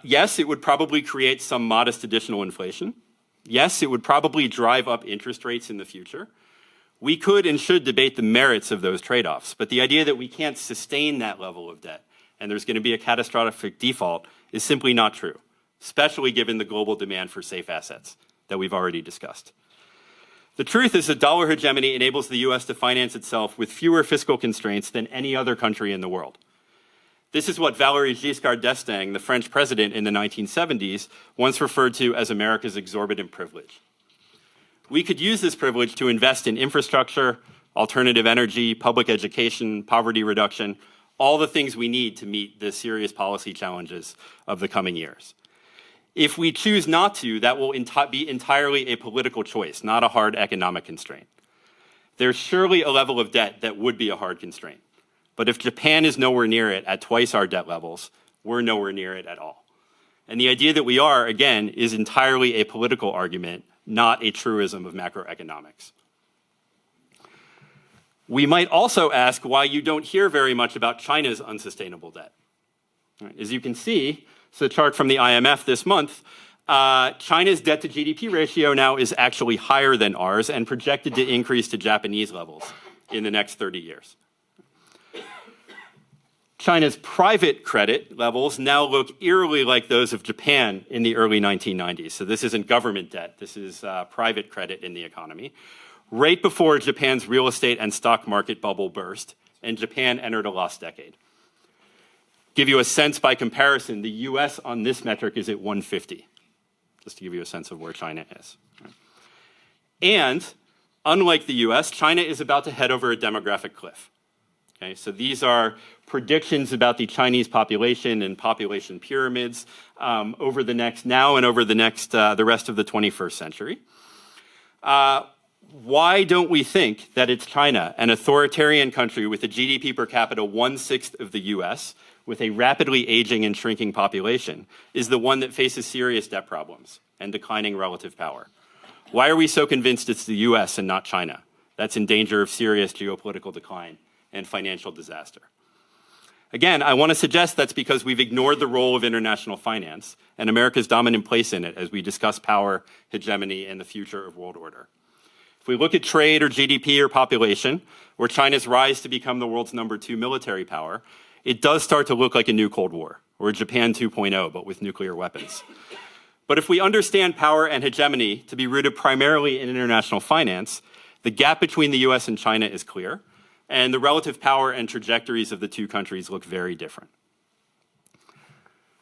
Yes, it would probably create some modest additional inflation. Yes, it would probably drive up interest rates in the future. We could and should debate the merits of those trade-offs, but the idea that we can't sustain that level of debt and there's going to be a catastrophic default is simply not true, especially given the global demand for safe assets that we've already discussed. The truth is that dollar hegemony enables the US to finance itself with fewer fiscal constraints than any other country in the world. This is what Valéry Giscard d'Estaing, the French president in the 1970s, once referred to as America's exorbitant privilege. We could use this privilege to invest in infrastructure, alternative energy, public education, poverty reduction, all the things we need to meet the serious policy challenges of the coming years. If we choose not to, that will be entirely a political choice, not a hard economic constraint. There's surely a level of debt that would be a hard constraint. But if Japan is nowhere near it at twice our debt levels, we're nowhere near it at all. And the idea that we are, again, is entirely a political argument, not a truism of macroeconomics. We might also ask why you don't hear very much about China's unsustainable debt. As you can see, it's a chart from the IMF this month. China's debt to GDP ratio now is actually higher than ours and projected to increase to Japanese levels in the next 30 years. China's private credit levels now look eerily like those of Japan in the early 1990s. So this isn't government debt, this is private credit in the economy. Right before Japan's real estate and stock market bubble burst, and Japan entered a lost decade. Give you a sense by comparison, the US on this metric is at 150, just to give you a sense of where China is. And unlike the US, China is about to head over a demographic cliff. Okay, so these are predictions about the Chinese population and population pyramids over the rest of the 21st century. Why don't we think that it's China, an authoritarian country with a GDP per capita 1/6 of the US, with a rapidly aging and shrinking population, is the one that faces serious debt problems and declining relative power? Why are we so convinced it's the US and not China that's in danger of serious geopolitical decline and financial disaster? Again, I want to suggest that's because we've ignored the role of international finance and America's dominant place in it as we discuss power, hegemony, and the future of world order. If we look at trade or GDP or population, or China's rise to become the world's #2 military power, it does start to look like a new Cold War, or a Japan 2.0, but with nuclear weapons. But if we understand power and hegemony to be rooted primarily in international finance, the gap between the US and China is clear, and the relative power and trajectories of the two countries look very different.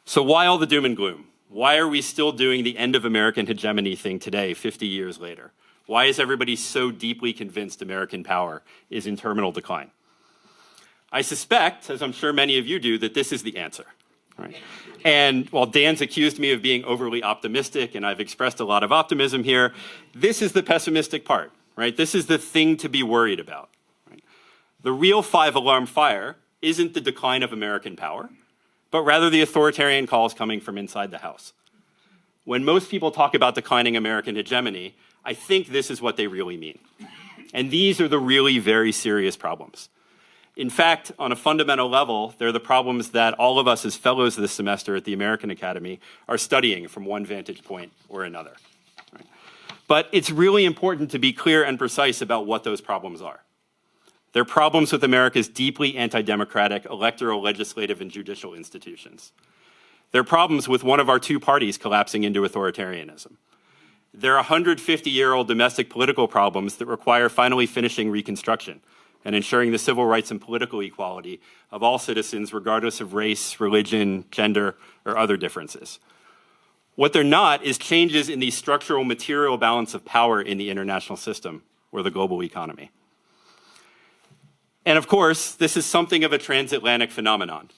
So why all the doom and gloom? Why are we still doing the end of American hegemony thing today, 50 years later? Why is everybody so deeply convinced American power is in terminal decline? I suspect, as I'm sure many of you do, that this is the answer. Right? And while Dan's accused me of being overly optimistic, and I've expressed a lot of optimism here, this is the pessimistic part. Right? This is the thing to be worried about. Right? The real five-alarm fire isn't the decline of American power, but rather the authoritarian calls coming from inside the house. When most people talk about declining American hegemony, I think this is what they really mean. And these are the really very serious problems. In fact, on a fundamental level, they're the problems that all of us as fellows this semester at the American Academy are studying from one vantage point or another. Right? But it's really important to be clear and precise about what those problems are. They're problems with America's deeply anti-democratic electoral, legislative, and judicial institutions. They're problems with one of our two parties collapsing into authoritarianism. They're 150-year-old domestic political problems that require finally finishing Reconstruction and ensuring the civil rights and political equality of all citizens regardless of race, religion, gender, or other differences. What they're not is changes in the structural material balance of power in the international system or the global economy. And of course, this is something of a transatlantic phenomenon.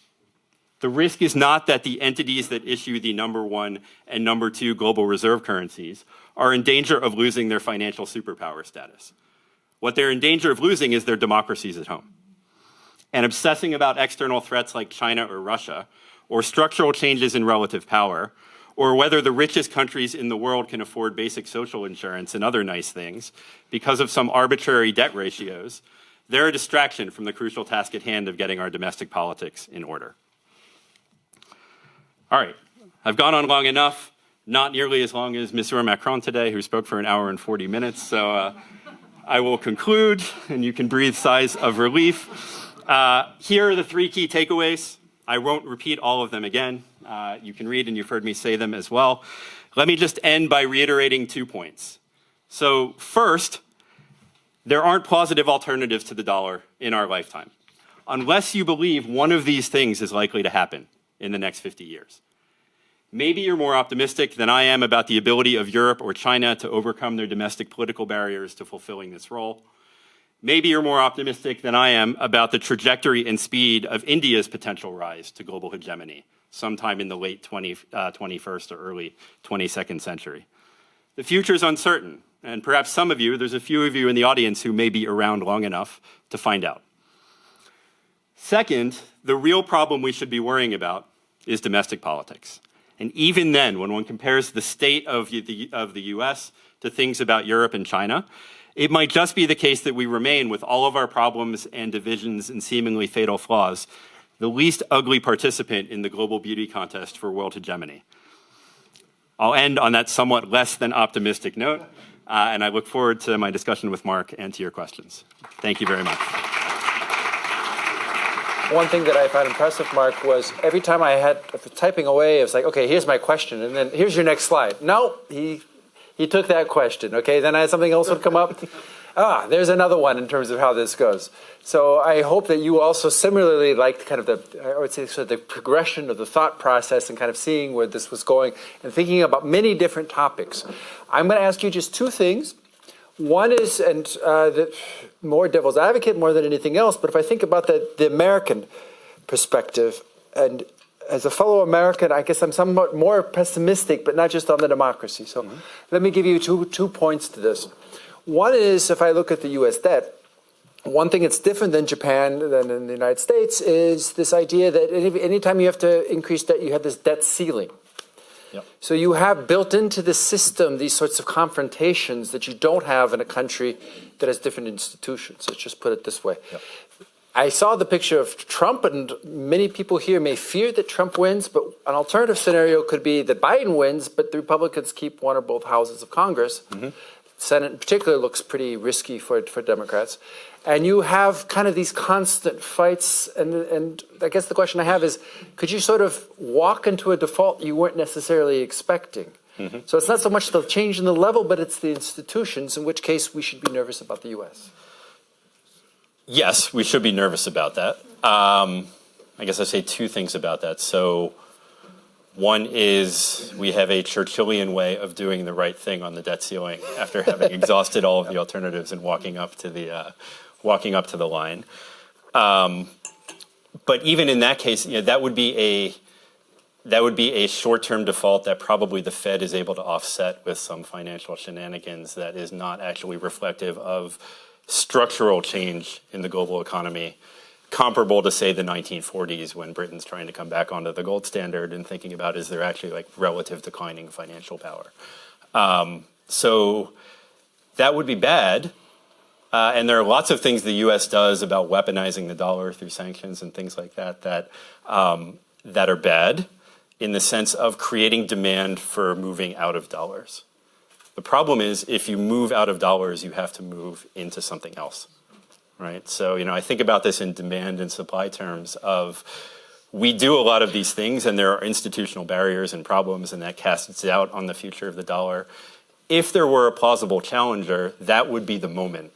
The risk is not that the entities that issue the #1 and #2 global reserve currencies are in danger of losing their financial superpower status. What they're in danger of losing is their democracies at home. And obsessing about external threats like China or Russia, or structural changes in relative power, or whether the richest countries in the world can afford basic social insurance and other nice things because of some arbitrary debt ratios, they're a distraction from the crucial task at hand of getting our domestic politics in order. All right, I've gone on long enough, not nearly as long as Monsieur Macron today, who spoke for 1 hour and 40 minutes, so I will conclude, and you can breathe sighs of relief. Here are the 3 key takeaways. I won't repeat all of them again. You can read, and you've heard me say them as well. Let me just end by reiterating 2 points. So first, there aren't plausible alternatives to the dollar in our lifetime, unless you believe one of these things is likely to happen in the next 50 years. Maybe you're more optimistic than I am about the ability of Europe or China to overcome their domestic political barriers to fulfilling this role. Maybe you're more optimistic than I am about the trajectory and speed of India's potential rise to global hegemony sometime in the late 21st or early 22nd century. The future is uncertain, and perhaps some of you, there's a few of you in the audience who may be around long enough to find out. Second, the real problem we should be worrying about is domestic politics. And even then, when one compares the state of the US to things about Europe and China, it might just be the case that we remain, with all of our problems and divisions and seemingly fatal flaws, the least ugly participant in the global beauty contest for world hegemony. I'll end on that somewhat less than optimistic note, and I look forward to my discussion with Mark and to your questions. Thank you very much. One thing that I found impressive, Mark, was every time I was typing away, it was like, okay, here's my question, and then here's your next slide. No, he took that question, okay? Then I had something else would come up. There's another one in terms of how this goes. So I hope that you also similarly liked kind of the progression of the thought process and kind of seeing where this was going and thinking about many different topics. I'm going to ask you just 2 things. One is, the more devil's advocate more than anything else, but if I think about the American perspective, and as a fellow American, I guess I'm somewhat more pessimistic, but not just on the democracy. So let me give you two points to this. One is, if I look at the U.S. debt, one thing that's different than Japan, than in the United States, is this idea that anytime you have to increase debt, you have this debt ceiling. Yep. So you have built into the system these sorts of confrontations that you don't have in a country that has different institutions. Let's just put it this way. Yep. I saw the picture of Trump, and many people here may fear that Trump wins, but an alternative scenario could be that Biden wins, but the Republicans keep one or both houses of Congress. Mm-hmm. Senate in particular looks pretty risky for Democrats. And you have kind of these constant fights, and I guess the question I have is, could you sort of walk into a default you weren't necessarily expecting? Mm-hmm. So it's not so much the change in the level, but it's the institutions, in which case we should be nervous about the U.S. Yes, we should be nervous about that. I guess I'd say 2 things about that. So one is we have a Churchillian way of doing the right thing on the debt ceiling after having exhausted all of the alternatives and walking up to the line. But even in that case, that would be a short-term default that probably the Fed is able to offset with some financial shenanigans that is not actually reflective of structural change in the global economy, comparable to, say, the 1940s when Britain's trying to come back onto the gold standard and thinking about, is there actually like relative declining financial power? So that would be bad. And there are lots of things the U.S. does about weaponizing the dollar through sanctions and things like that are bad in the sense of creating demand for moving out of dollars. The problem is, if you move out of dollars, you have to move into something else, right? So, I think about this in demand and supply terms of, we do a lot of these things, and there are institutional barriers and problems, and that casts doubt on the future of the dollar. If there were a plausible challenger, that would be the moment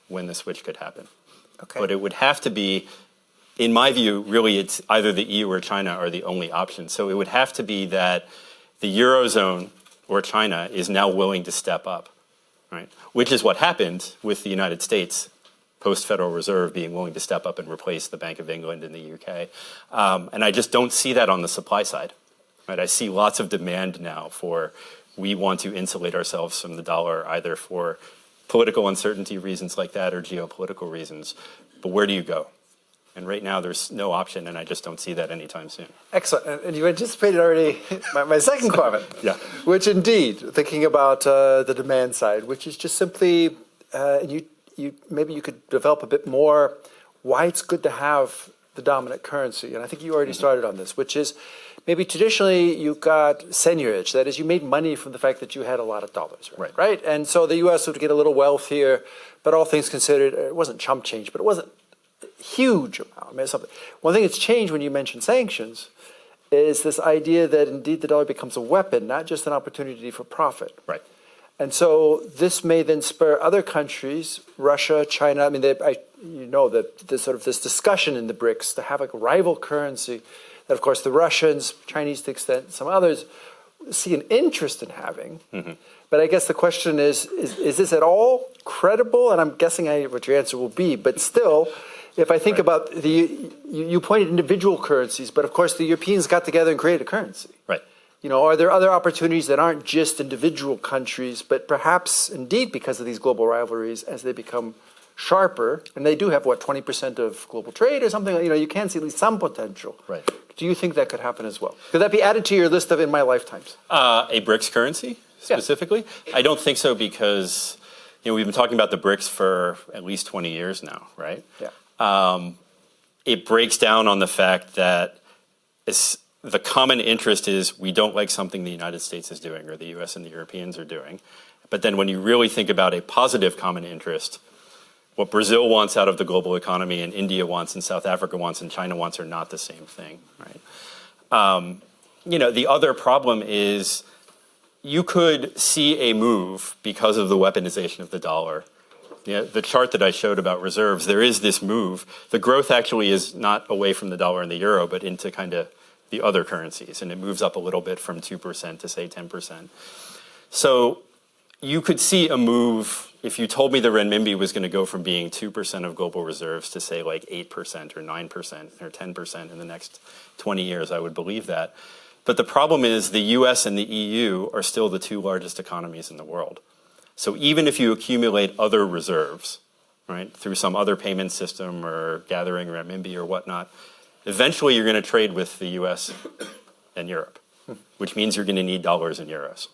when the switch could happen. Okay. But it would have to be, in my view, really it's either the EU or China are the only option. So it would have to be that the Eurozone or China is now willing to step up, right? Which is what happened with the United States post-Federal Reserve being willing to step up and replace the Bank of England in the UK. And I just don't see that on the supply side, right? I see lots of demand now for, we want to insulate ourselves from the dollar either for political uncertainty reasons like that or geopolitical reasons. But where do you go? And right now there's no option, and I just don't see that anytime soon. Excellent. And you anticipated already my second comment, Yeah. which indeed, thinking about the demand side, which is just simply, maybe you could develop a bit more why it's good to have the dominant currency. And I think you already started on this, which is maybe traditionally you got seigniorage. That is, you made money from the fact that you had a lot of dollars, right? And so the U.S. would get a little wealthier, but all things considered, it wasn't chump change, but it wasn't huge amount. I mean, something. One thing that's changed when you mention sanctions is this idea that indeed the dollar becomes a weapon, not just an opportunity for profit. Right. And so this may then spur other countries, Russia, China. I mean, that there's sort of this discussion in the BRICS to have a rival currency that, of course, the Russians, Chinese to the extent, some others see an interest in having. Mm-hmm. But I guess the question is this at all credible? And I'm guessing what your answer will be. But still, if I think about you pointed individual currencies, but of course the Europeans got together and created a currency. Right. Are there other opportunities that aren't just individual countries, but perhaps indeed because of these global rivalries as they become sharper, and they do have, 20% of global trade or something, you can see at least some potential. Right. Do you think that could happen as well? Could that be added to your list of in my lifetimes? A BRICS currency specifically? Yeah. I don't think so because, we've been talking about the BRICS for at least 20 years now, right? Yeah. It breaks down on the fact that the common interest is we don't like something the United States is doing or the US and the Europeans are doing. But then when you really think about a positive common interest, what Brazil wants out of the global economy and India wants and South Africa wants and China wants are not the same thing, right? The other problem is you could see a move because of the weaponization of the dollar. The chart that I showed about reserves, there is this move. The growth actually is not away from the dollar and the euro, but into kind of the other currencies, and it moves up a little bit from 2% to, say, 10%. So you could see a move, if you told me the renminbi was going to go from being 2% of global reserves to, say, like 8% or 9% or 10% in the next 20 years, I would believe that. But the problem is the US and the EU are still the two largest economies in the world. So even if you accumulate other reserves, right, through some other payment system or gathering renminbi or whatnot, eventually you're going to trade with the US and Europe, which means you're going to need dollars and euros,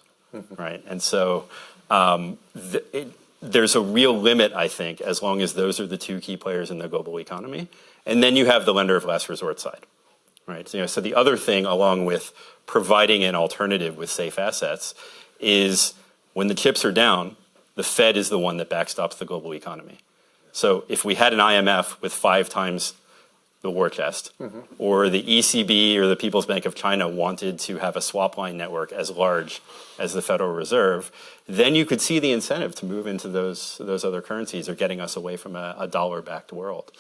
right? And so there's a real limit, I think, as long as those are the two key players in the global economy. And then you have the lender of last resort side, right? So the other thing, along with providing an alternative with safe assets, is when the chips are down, the Fed is the one that backstops the global economy. So if we had an IMF with 5 times the war chest, or the ECB or the People's Bank of China wanted to have a swap line network as large as the Federal Reserve, then you could see the incentive to move into those other currencies or getting us away from a dollar-backed world.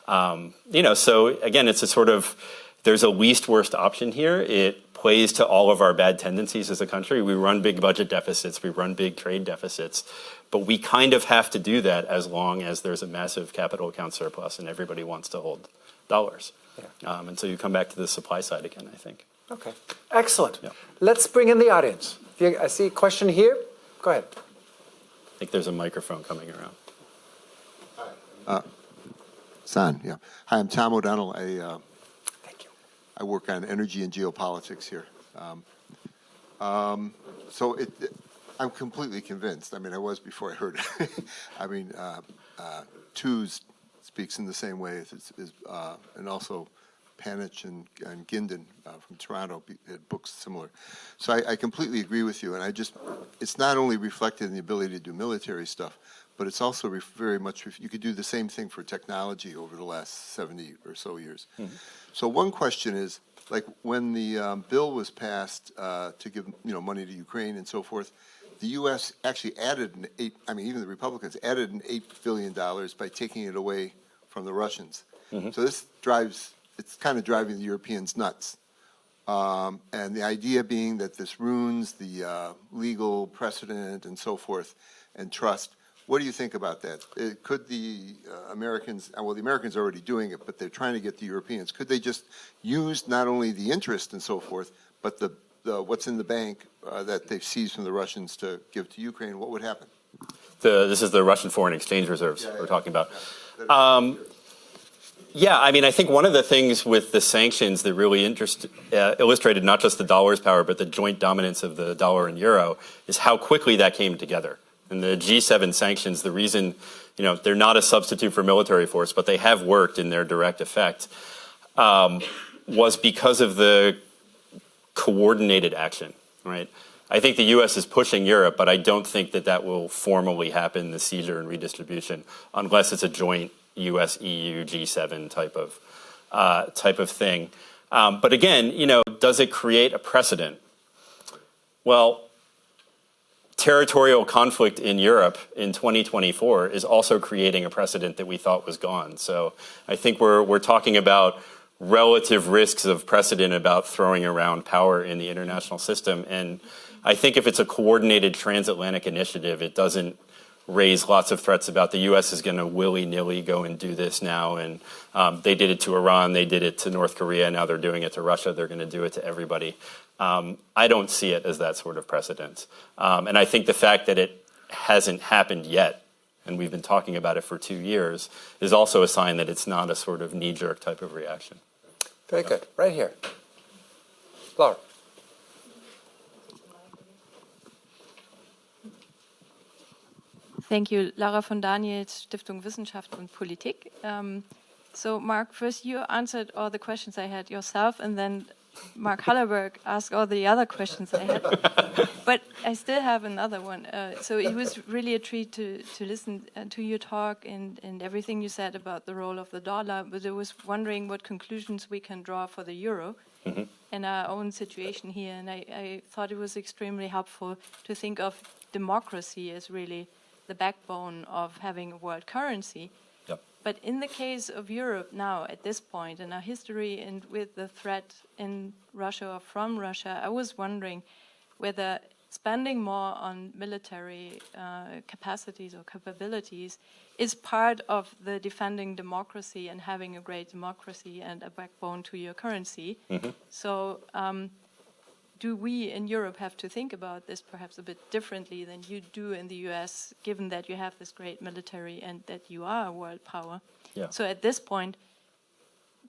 So again, it's a sort of, there's a least worst option here. It plays to all of our bad tendencies as a country. We run big budget deficits, we run big trade deficits, but we kind of have to do that as long as there's a massive capital account surplus and everybody wants to hold dollars. Yeah. And so you come back to the supply side again, I think. Okay, excellent. Yeah. Let's bring in the audience. I see a question here. Go ahead. I think there's a microphone coming around. Yeah. Hi, I'm Tom O'Donnell. Thank you. I work on energy and geopolitics here. I'm completely convinced. I mean, I was before I heard it. I mean, Tooze speaks in the same way and also Panich and Gindin from Toronto had books similar. So I completely agree with you, and it's not only reflected in the ability to do military stuff, but it's also very much, you could do the same thing for technology over the last 70 or so years. Mm-hmm. So one question is, like when the bill was passed to give money to Ukraine and so forth, the U.S. actually added even the Republicans added an $8 billion by taking it away from the Russians. Mm-hmm. So it's kind of driving the Europeans nuts. And the idea being that this ruins the legal precedent and so forth and trust. What do you think about that? Could the Americans, well, the Americans are already doing it, but they're trying to get the Europeans. Could they just use not only the interest and so forth, but the what's in the bank that they've seized from the Russians to give to Ukraine? What would happen? This is the Russian foreign exchange reserves we're talking about. Yeah, I mean, I think one of the things with the sanctions that really illustrated not just the dollar's power, but the joint dominance of the dollar and euro is how quickly that came together. And the G7 sanctions, the reason, they're not a substitute for military force, but they have worked in their direct effect, was because of the coordinated action, right? I think the U.S. is pushing Europe, but I don't think that will formally happen, the seizure and redistribution, unless it's a joint U.S., EU, G7 type of thing. But again, does it create a precedent? Well, territorial conflict in Europe in 2024 is also creating a precedent that we thought was gone. So I think we're talking about relative risks of precedent about throwing around power in the international system. And I think if it's a coordinated transatlantic initiative, it doesn't raise lots of threats about the U.S. is going to willy-nilly go and do this now. And they did it to Iran, they did it to North Korea, now they're doing it to Russia, they're going to do it to everybody. I don't see it as that sort of precedent. And I think the fact that it hasn't happened yet, and we've been talking about it for 2 years, is also a sign that it's not a sort of knee-jerk type of reaction. Very good. Right here. Laura. Thank you. Lara von Daniels, Stiftung Wissenschaft und Politik. So, Mark, first you answered all the questions I had yourself, and then Mark Hallerberg asked all the other questions I had. But I still have another one. So it was really a treat to listen to your talk and everything you said about the role of the dollar. But I was wondering what conclusions we can draw for the euro and our own situation here. And I thought it was extremely helpful to think of democracy as really the backbone of having a world currency. Yep. But in the case of Europe now, at this point in our history and with the threat in Russia or from Russia, I was wondering whether spending more on military capacities or capabilities is part of the defending democracy and having a great democracy and a backbone to your currency. So do we in Europe have to think about this perhaps a bit differently than you do in the US, given that you have this great military and that you are a world power? Yeah. So at this point,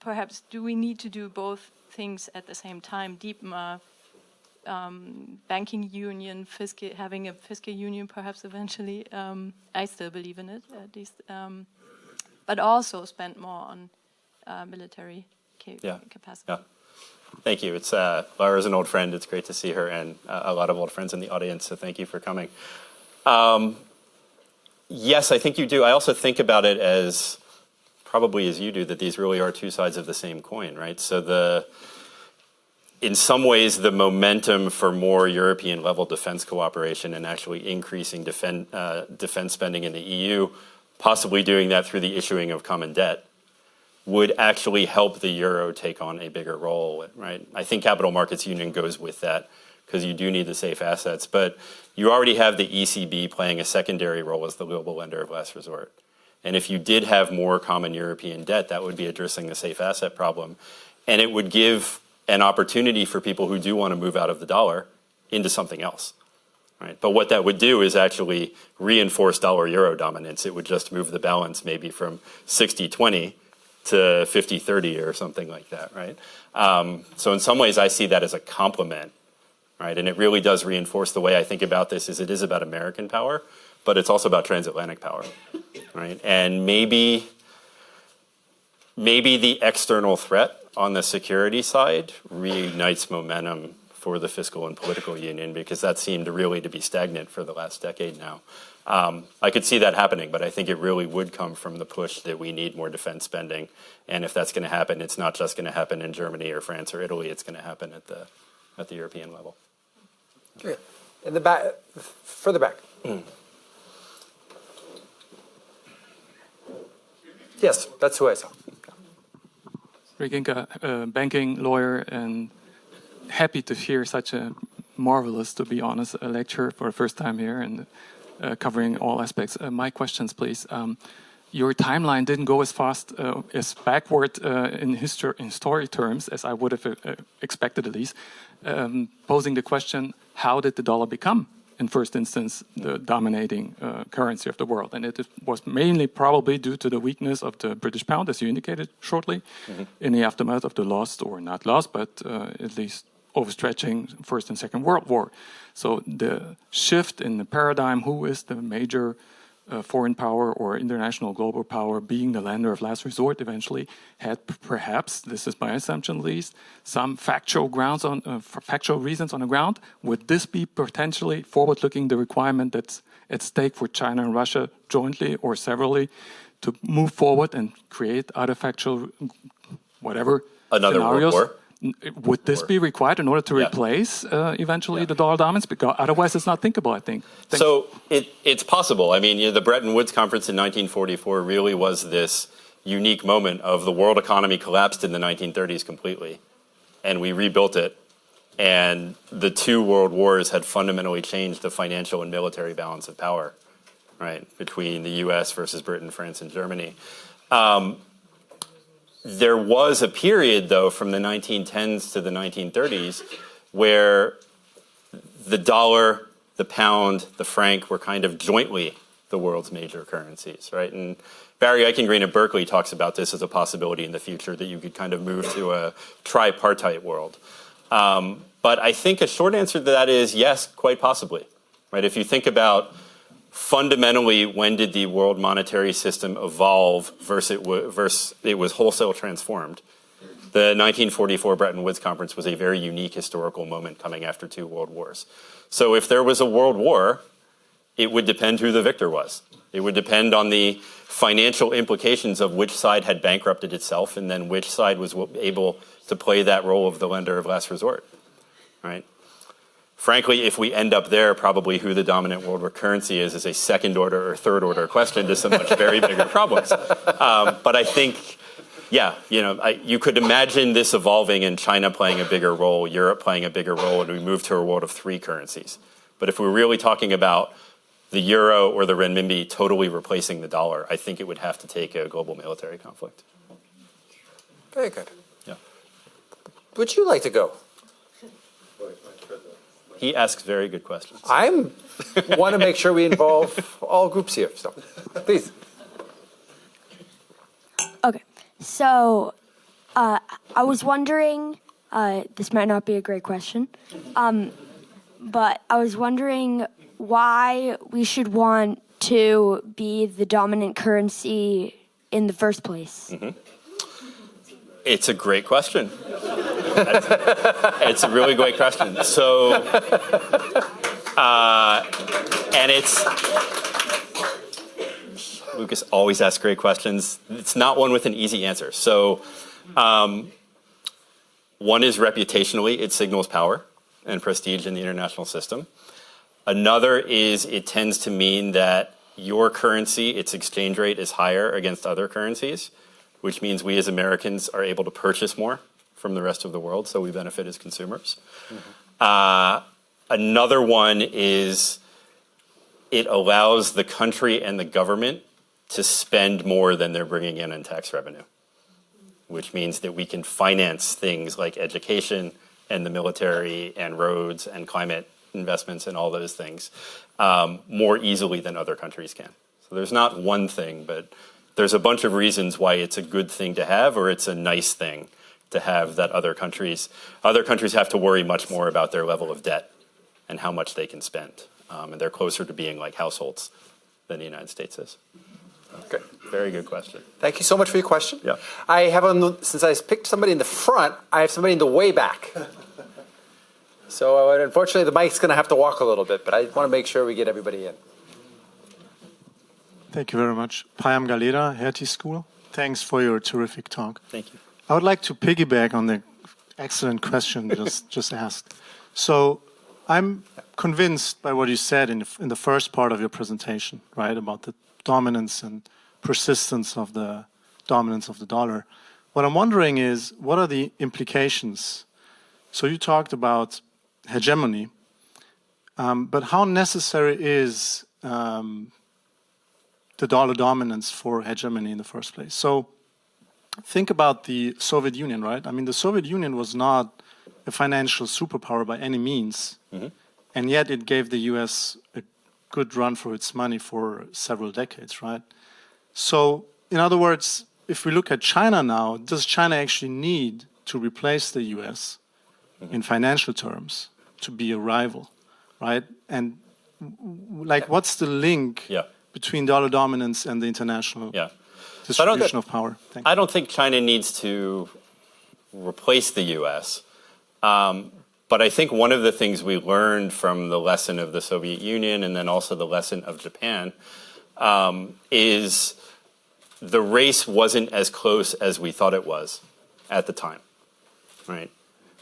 perhaps do we need to do both things at the same time, deepen our banking union, having a fiscal union perhaps eventually? I still believe in it, at least. But also spend more on military capacity. Yeah. Thank you. It's Laura's an old friend. It's great to see her, and a lot of old friends in the audience. So thank you for coming. Yes, I think you do. I also think about it as probably as you do, that these really are two sides of the same coin, right? So in some ways, the momentum for more European-level defense cooperation and actually increasing defense spending in the EU, possibly doing that through the issuing of common debt, would actually help the euro take on a bigger role, right? I think capital markets union goes with that because you do need the safe assets, but you already have the ECB playing a secondary role as the global lender of last resort. And if you did have more common European debt, that would be addressing the safe asset problem. And it would give an opportunity for people who do want to move out of the dollar into something else, right? But what that would do is actually reinforce dollar-euro dominance. It would just move the balance maybe from 60-20 to 50-30 or something like that, right? So in some ways, I see that as a complement, right? And it really does reinforce the way I think about this is it is about American power, but it's also about transatlantic power, right? And maybe the external threat on the security side reignites momentum for the fiscal and political union because that seemed really to be stagnant for the last decade now. I could see that happening, but I think it really would come from the push that we need more defense spending. And if that's going to happen, it's not just going to happen in Germany or France or Italy. It's going to happen at the European level. Okay. In the back, further back. Yes, that's who I saw. Rick Inca, banking lawyer and happy to hear such a marvelous, to be honest, a lecture for the first time here and covering all aspects. My questions, please. Your timeline didn't go as fast, as backward in story terms as I would have expected, at least. Posing the question, how did the dollar become, in first instance, the dominating currency of the world? And it was mainly probably due to the weakness of the British pound, as you indicated shortly, in the aftermath of the lost, or not lost, but at least overstretching First and Second World War. So the shift in the paradigm, who is the major foreign power or international global power being the lender of last resort eventually, had perhaps, this is my assumption at least, some factual grounds on factual reasons on the ground. Would this be potentially forward-looking, the requirement that's at stake for China and Russia jointly or severally to move forward and create other factual whatever Another scenarios? World War? Would this be required in order to replace eventually the dollar dominance? Because otherwise it's not thinkable, I think. So it's possible. I mean, the Bretton Woods Conference in 1944 really was this unique moment of the world economy collapsed in the 1930s completely, and we rebuilt it. And the two world wars had fundamentally changed the financial and military balance of power, right, between the U.S. versus Britain, France, and Germany. There was a period, though, from the 1910s to the 1930s where the dollar, the pound, the franc were kind of jointly the world's major currencies, right? And Barry Eichengreen at Berkeley talks about this as a possibility in the future, that you could kind of move to a tripartite world. But I think a short answer to that is yes, quite possibly, right? If you think about fundamentally, when did the world monetary system evolve versus it was wholesale transformed? The 1944 Bretton Woods Conference was a very unique historical moment coming after two world wars. So if there was a world war, it would depend who the victor was. It would depend on the financial implications of which side had bankrupted itself and then which side was able to play that role of the lender of last resort, right? Frankly, if we end up there, probably who the dominant world currency is a second order or third order question to some much very bigger problems. But I think, you could imagine this evolving and China playing a bigger role, Europe playing a bigger role, and we move to a world of three currencies. But if we're really talking about the euro or the renminbi totally replacing the dollar, I think it would have to take a global military conflict. Very good. Yeah. Would you like to go? He asks very good questions. I want to make sure we involve all groups here, so please. Okay, so I was wondering, this might not be a great question, but I was wondering why we should want to be the dominant currency in the first place. Mm-hmm. It's a great question. It's a really great question. So, and it's, Lucas always asks great questions. It's not one with an easy answer. So, one is reputationally, it signals power and prestige in the international system. Another is it tends to mean that your currency, its exchange rate is higher against other currencies, which means we as Americans are able to purchase more from the rest of the world, so we benefit as consumers. Mm-hmm. Another one is it allows the country and the government to spend more than they're bringing in tax revenue, which means that we can finance things like education and the military and roads and climate investments and all those things more easily than other countries can. So there's not one thing, but there's a bunch of reasons why it's a good thing to have or it's a nice thing to have that other countries have to worry much more about their level of debt and how much they can spend. And they're closer to being like households than the United States is. Okay. Very good question. Thank you so much for your question. Yeah. I have, since I picked somebody in the front, I have somebody in the way back. So unfortunately, the mic's going to have to walk a little bit, but I want to make sure we get everybody in. Thank you very much. Payam Galera, Hertie School. Thanks for your terrific talk. Thank you. I would like to piggyback on the excellent question just asked. So I'm convinced by what you said in the first part of your presentation, right, about the dominance and persistence of the dominance of the dollar. What I'm wondering is, what are the implications So you talked about hegemony, but how necessary is the dollar dominance for hegemony in the first place? So think about the Soviet Union, right? I mean, the Soviet Union was not a financial superpower by any means, and yet it gave the US a good run for its money for several decades, right? So, in other words, if we look at China now, does China actually need to replace the US in financial terms to be a rival, right? And like, what's the link between dollar dominance and the international distribution of power? I don't think China needs to replace the US. But I think one of the things we learned from the lesson of the Soviet Union and then also the lesson of Japan is the race wasn't as close as we thought it was at the time, right?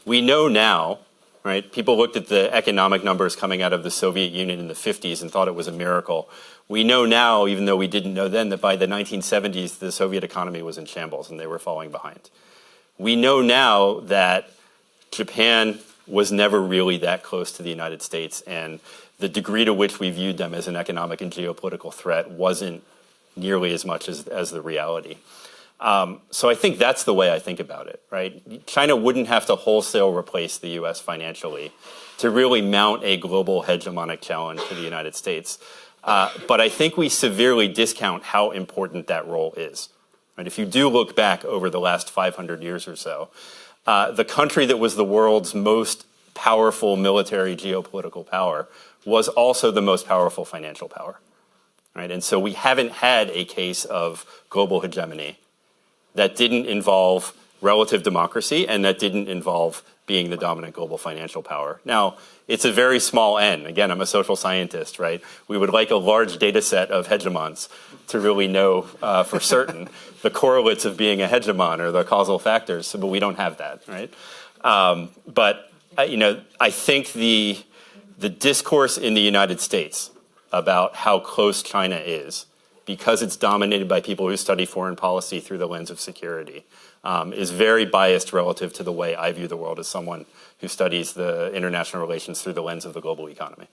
We know now, right? People looked at the economic numbers coming out of the Soviet Union in the 50s and thought it was a miracle. We know now, even though we didn't know then, that by the 1970s, the Soviet economy was in shambles and they were falling behind. We know now that Japan was never really that close to the United States, and the degree to which we viewed them as an economic and geopolitical threat wasn't nearly as much as the reality. So I think that's the way I think about it, right? China wouldn't have to wholesale replace the U.S. financially to really mount a global hegemonic challenge to the United States. But I think we severely discount how important that role is. Right? If you do look back over the last 500 years or so, the country that was the world's most powerful military geopolitical power was also the most powerful financial power. Right? And so we haven't had a case of global hegemony that didn't involve relative democracy and that didn't involve being the dominant global financial power. Now, it's a very small N. Again, I'm a social scientist, right? We would like a large data set of hegemons to really know for certain the correlates of being a hegemon or the causal factors, but we don't have that, right? But I think the discourse in the United States about how close China is, because it's dominated by people who study foreign policy through the lens of security, is very biased relative to the way I view the world as someone who studies the international relations through the lens of the global economy.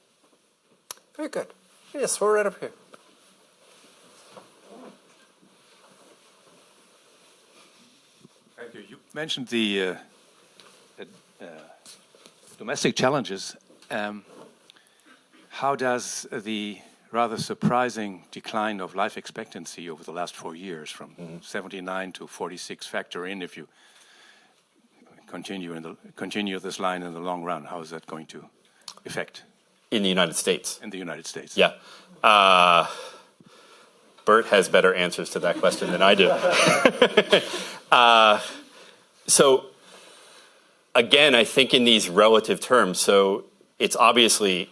Very good. Yes, we're right up here. Thank you. You mentioned the domestic challenges. How does the rather surprising decline of life expectancy over the last 4 years, from 79 to 46, factor in if you continue this line in the long run? How is that going to affect? In the United States? In the United States. Yeah. Bert has better answers to that question than I do. So, again, I think in these relative terms, so it's obviously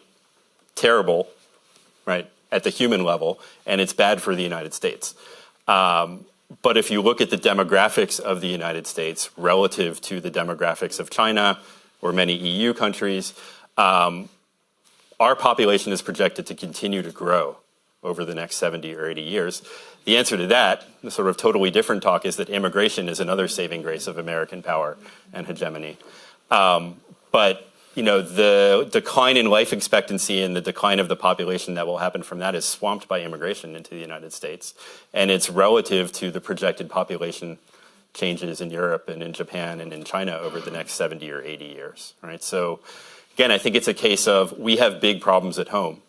terrible, right, at the human level, and it's bad for the United States. But if you look at the demographics of the United States relative to the demographics of China or many EU countries, our population is projected to continue to grow over the next 70 or 80 years. The answer to that, the sort of totally different talk, is that immigration is another saving grace of American power and hegemony. But the decline in life expectancy and the decline of the population that will happen from that is swamped by immigration into the United States. And it's relative to the projected population changes in Europe and in Japan and in China over the next 70 or 80 years. Right? So, again, I think it's a case of we have big problems at home.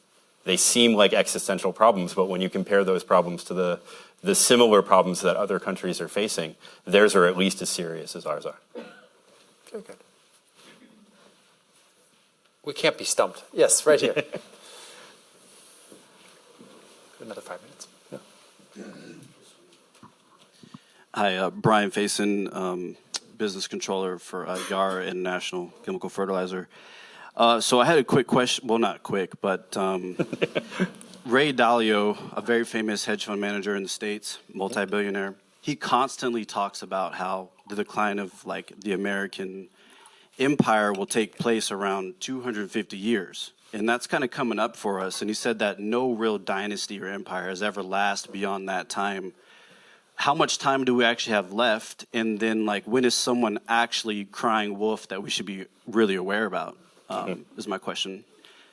They seem like existential problems, but when you compare those problems to the similar problems that other countries are facing, theirs are at least as serious as ours are. Very good. We can't be stumped. Yes, right here. Another 5 minutes. Yeah. Hi, Brian Faison, business controller for Yara International Chemical Fertilizer. So I had a quick question. Well, not quick, but Ray Dalio, a very famous hedge fund manager in the States, multi-billionaire, he constantly talks about how the decline of the American empire will take place around 250 years. And that's kind of coming up for us. And he said that no real dynasty or empire has ever lasted beyond that time. how much time do we actually have left? And then, like, when is someone actually crying wolf that we should be really aware about, is my question.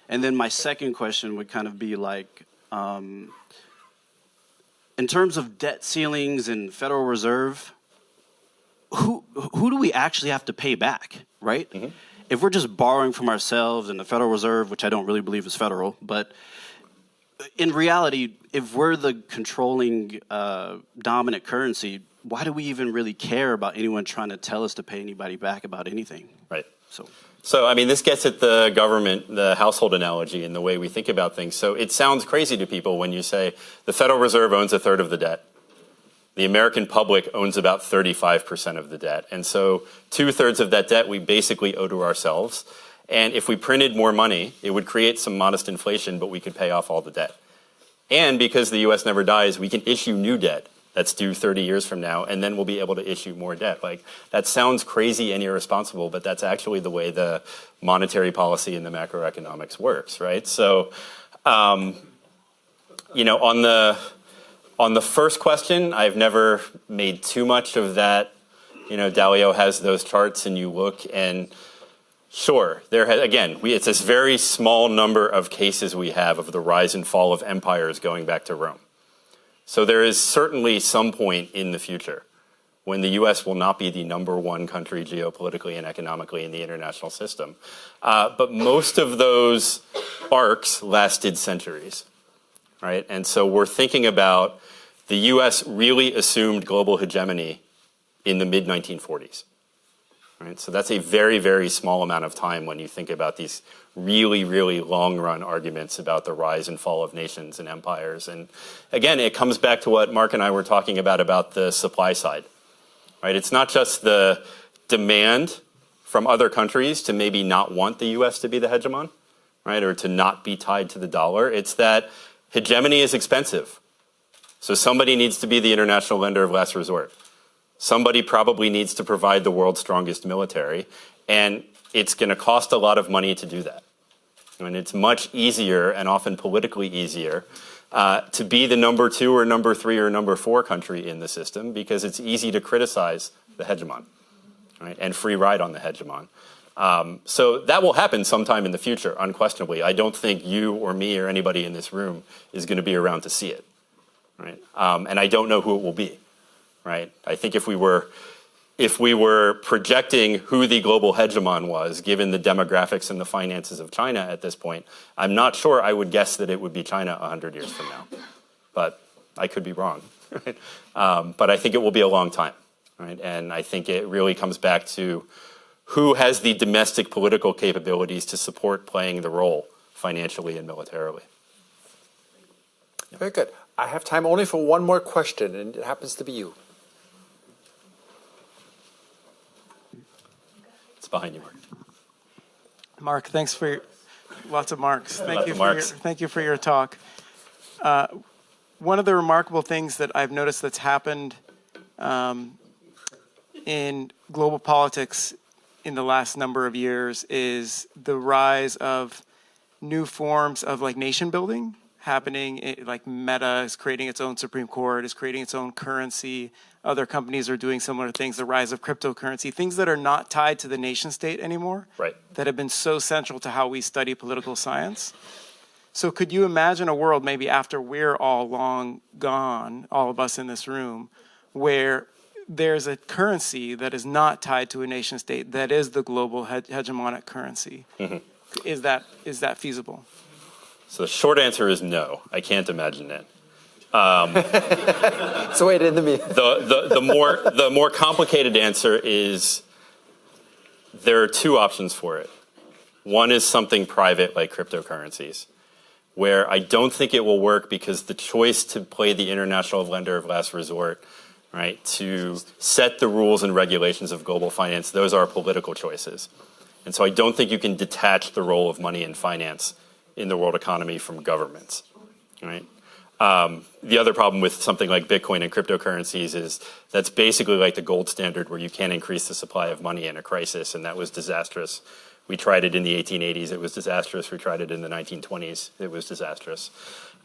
And then my second question would kind of be like, in terms of debt ceilings and Federal Reserve, who do we actually have to pay back, right? If we're just borrowing from ourselves and the Federal Reserve, which I don't really believe is federal, but in reality, if we're the controlling dominant currency, why do we even really care about anyone trying to tell us to pay anybody back about anything? Right. So I mean, this gets at the government, the household analogy and the way we think about things. So it sounds crazy to people when you say the Federal Reserve owns a third of the debt. The American public owns about 35% of the debt. And so 2/3 of that debt we basically owe to ourselves. And if we printed more money, it would create some modest inflation, but we could pay off all the debt. And because the U.S. never dies, we can issue new debt that's due 30 years from now, and then we'll be able to issue more debt. Like, that sounds crazy and irresponsible, but that's actually the way the monetary policy and the macroeconomics works, right? So, you know, on the first question, I've never made too much of that. You know, Dalio has those charts, and you look, and sure, it's this very small number of cases we have of the rise and fall of empires going back to Rome. So there is certainly some point in the future when the U.S. will not be the number one country geopolitically and economically in the international system. But most of those arcs lasted centuries, right? And so we're thinking about the U.S. really assumed global hegemony in the mid-1940s. Right? So that's a very, very small amount of time when you think about these really, really long-run arguments about the rise and fall of nations and empires. And again, it comes back to what Mark and I were talking about the supply side. Right? It's not just the demand from other countries to maybe not want the U.S. to be the hegemon, right, or to not be tied to the dollar. It's that hegemony is expensive. So somebody needs to be the international lender of last resort. Somebody probably needs to provide the world's strongest military, and it's going to cost a lot of money to do that. I mean, it's much easier, and often politically easier, to be the number 2 or number 3 or number 4 country in the system because it's easy to criticize the hegemon, right, and free ride on the hegemon. So that will happen sometime in the future, unquestionably. I don't think you or me or anybody in this room is going to be around to see it, right? And I don't know who it will be. Right? I think if we were projecting who the global hegemon was, given the demographics and the finances of China at this point, I'm not sure I would guess that it would be China 100 years from now. But I could be wrong. Right? But I think it will be a long time. Right? And I think it really comes back to who has the domestic political capabilities to support playing the role financially and militarily. Very good. I have time only for one more question, and it happens to be you. Behind you, Mark. Mark, thanks for lots of marks. Thank you for your talk. One of the remarkable things that I've noticed that's happened in global politics in the last number of years is the rise of new forms of like nation building happening. Like Meta is creating its own Supreme Court, is creating its own currency. Other companies are doing similar things, the rise of cryptocurrency, things that are not tied to the nation state anymore, right, that have been so central to how we study political science. So could you imagine a world maybe after we're all long gone, all of us in this room, where there's a currency that is not tied to a nation state, that is the global hegemonic currency? Mm-hmm. Is that feasible? So the short answer is no. I can't imagine it. So wait, in the meeting. The more complicated answer is there are 2 options for it. One is something private like cryptocurrencies, where I don't think it will work because the choice to play the international lender of last resort, right, to set the rules and regulations of global finance, those are political choices. And so I don't think you can detach the role of money and finance in the world economy from governments, right? The other problem with something like Bitcoin and cryptocurrencies is that's basically like the gold standard where you can't increase the supply of money in a crisis, and that was disastrous. We tried it in the 1880s, it was disastrous. We tried it in the 1920s, it was disastrous.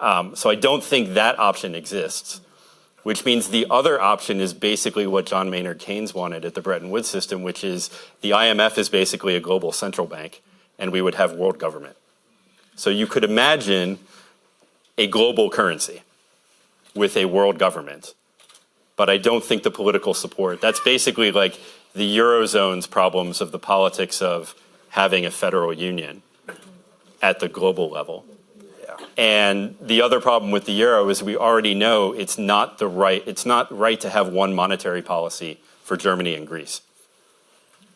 So I don't think that option exists. which means the other option is basically what John Maynard Keynes wanted at the Bretton Woods system, which is the IMF is basically a global central bank, and we would have world government. So you could imagine a global currency with a world government. But I don't think the political support, that's basically like the Eurozone's problems of the politics of having a federal union at the global level. And the other problem with the euro is we already know it's not right to have one monetary policy for Germany and Greece.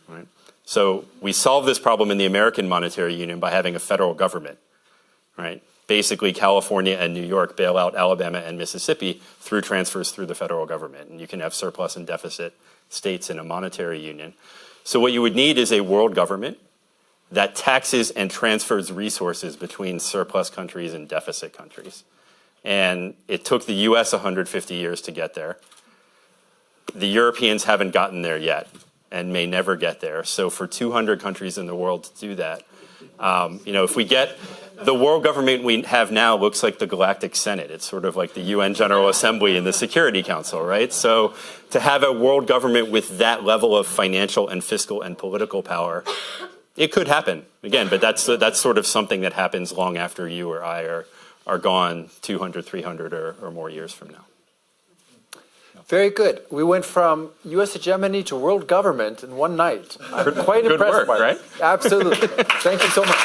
Right? So we solve this problem in the American monetary union by having a federal government. Right? Basically, California and New York bail out Alabama and Mississippi through transfers through the federal government. And you can have surplus and deficit states in a monetary union. So what you would need is a world government that taxes and transfers resources between surplus countries and deficit countries. And it took the US 150 years to get there. The Europeans haven't gotten there yet and may never get there. So for 200 countries in the world to do that, if we get the world government we have now looks like the Galactic Senate. It's sort of like the UN General Assembly and the Security Council, right? So to have a world government with that level of financial and fiscal and political power, it could happen again, but that's sort of something that happens long after you or I are gone 200, 300 or more years from now. Very good. We went from U.S. hegemony to world government in one night. I'm quite Good impressed work, by right? it. Absolutely. Thank you so much.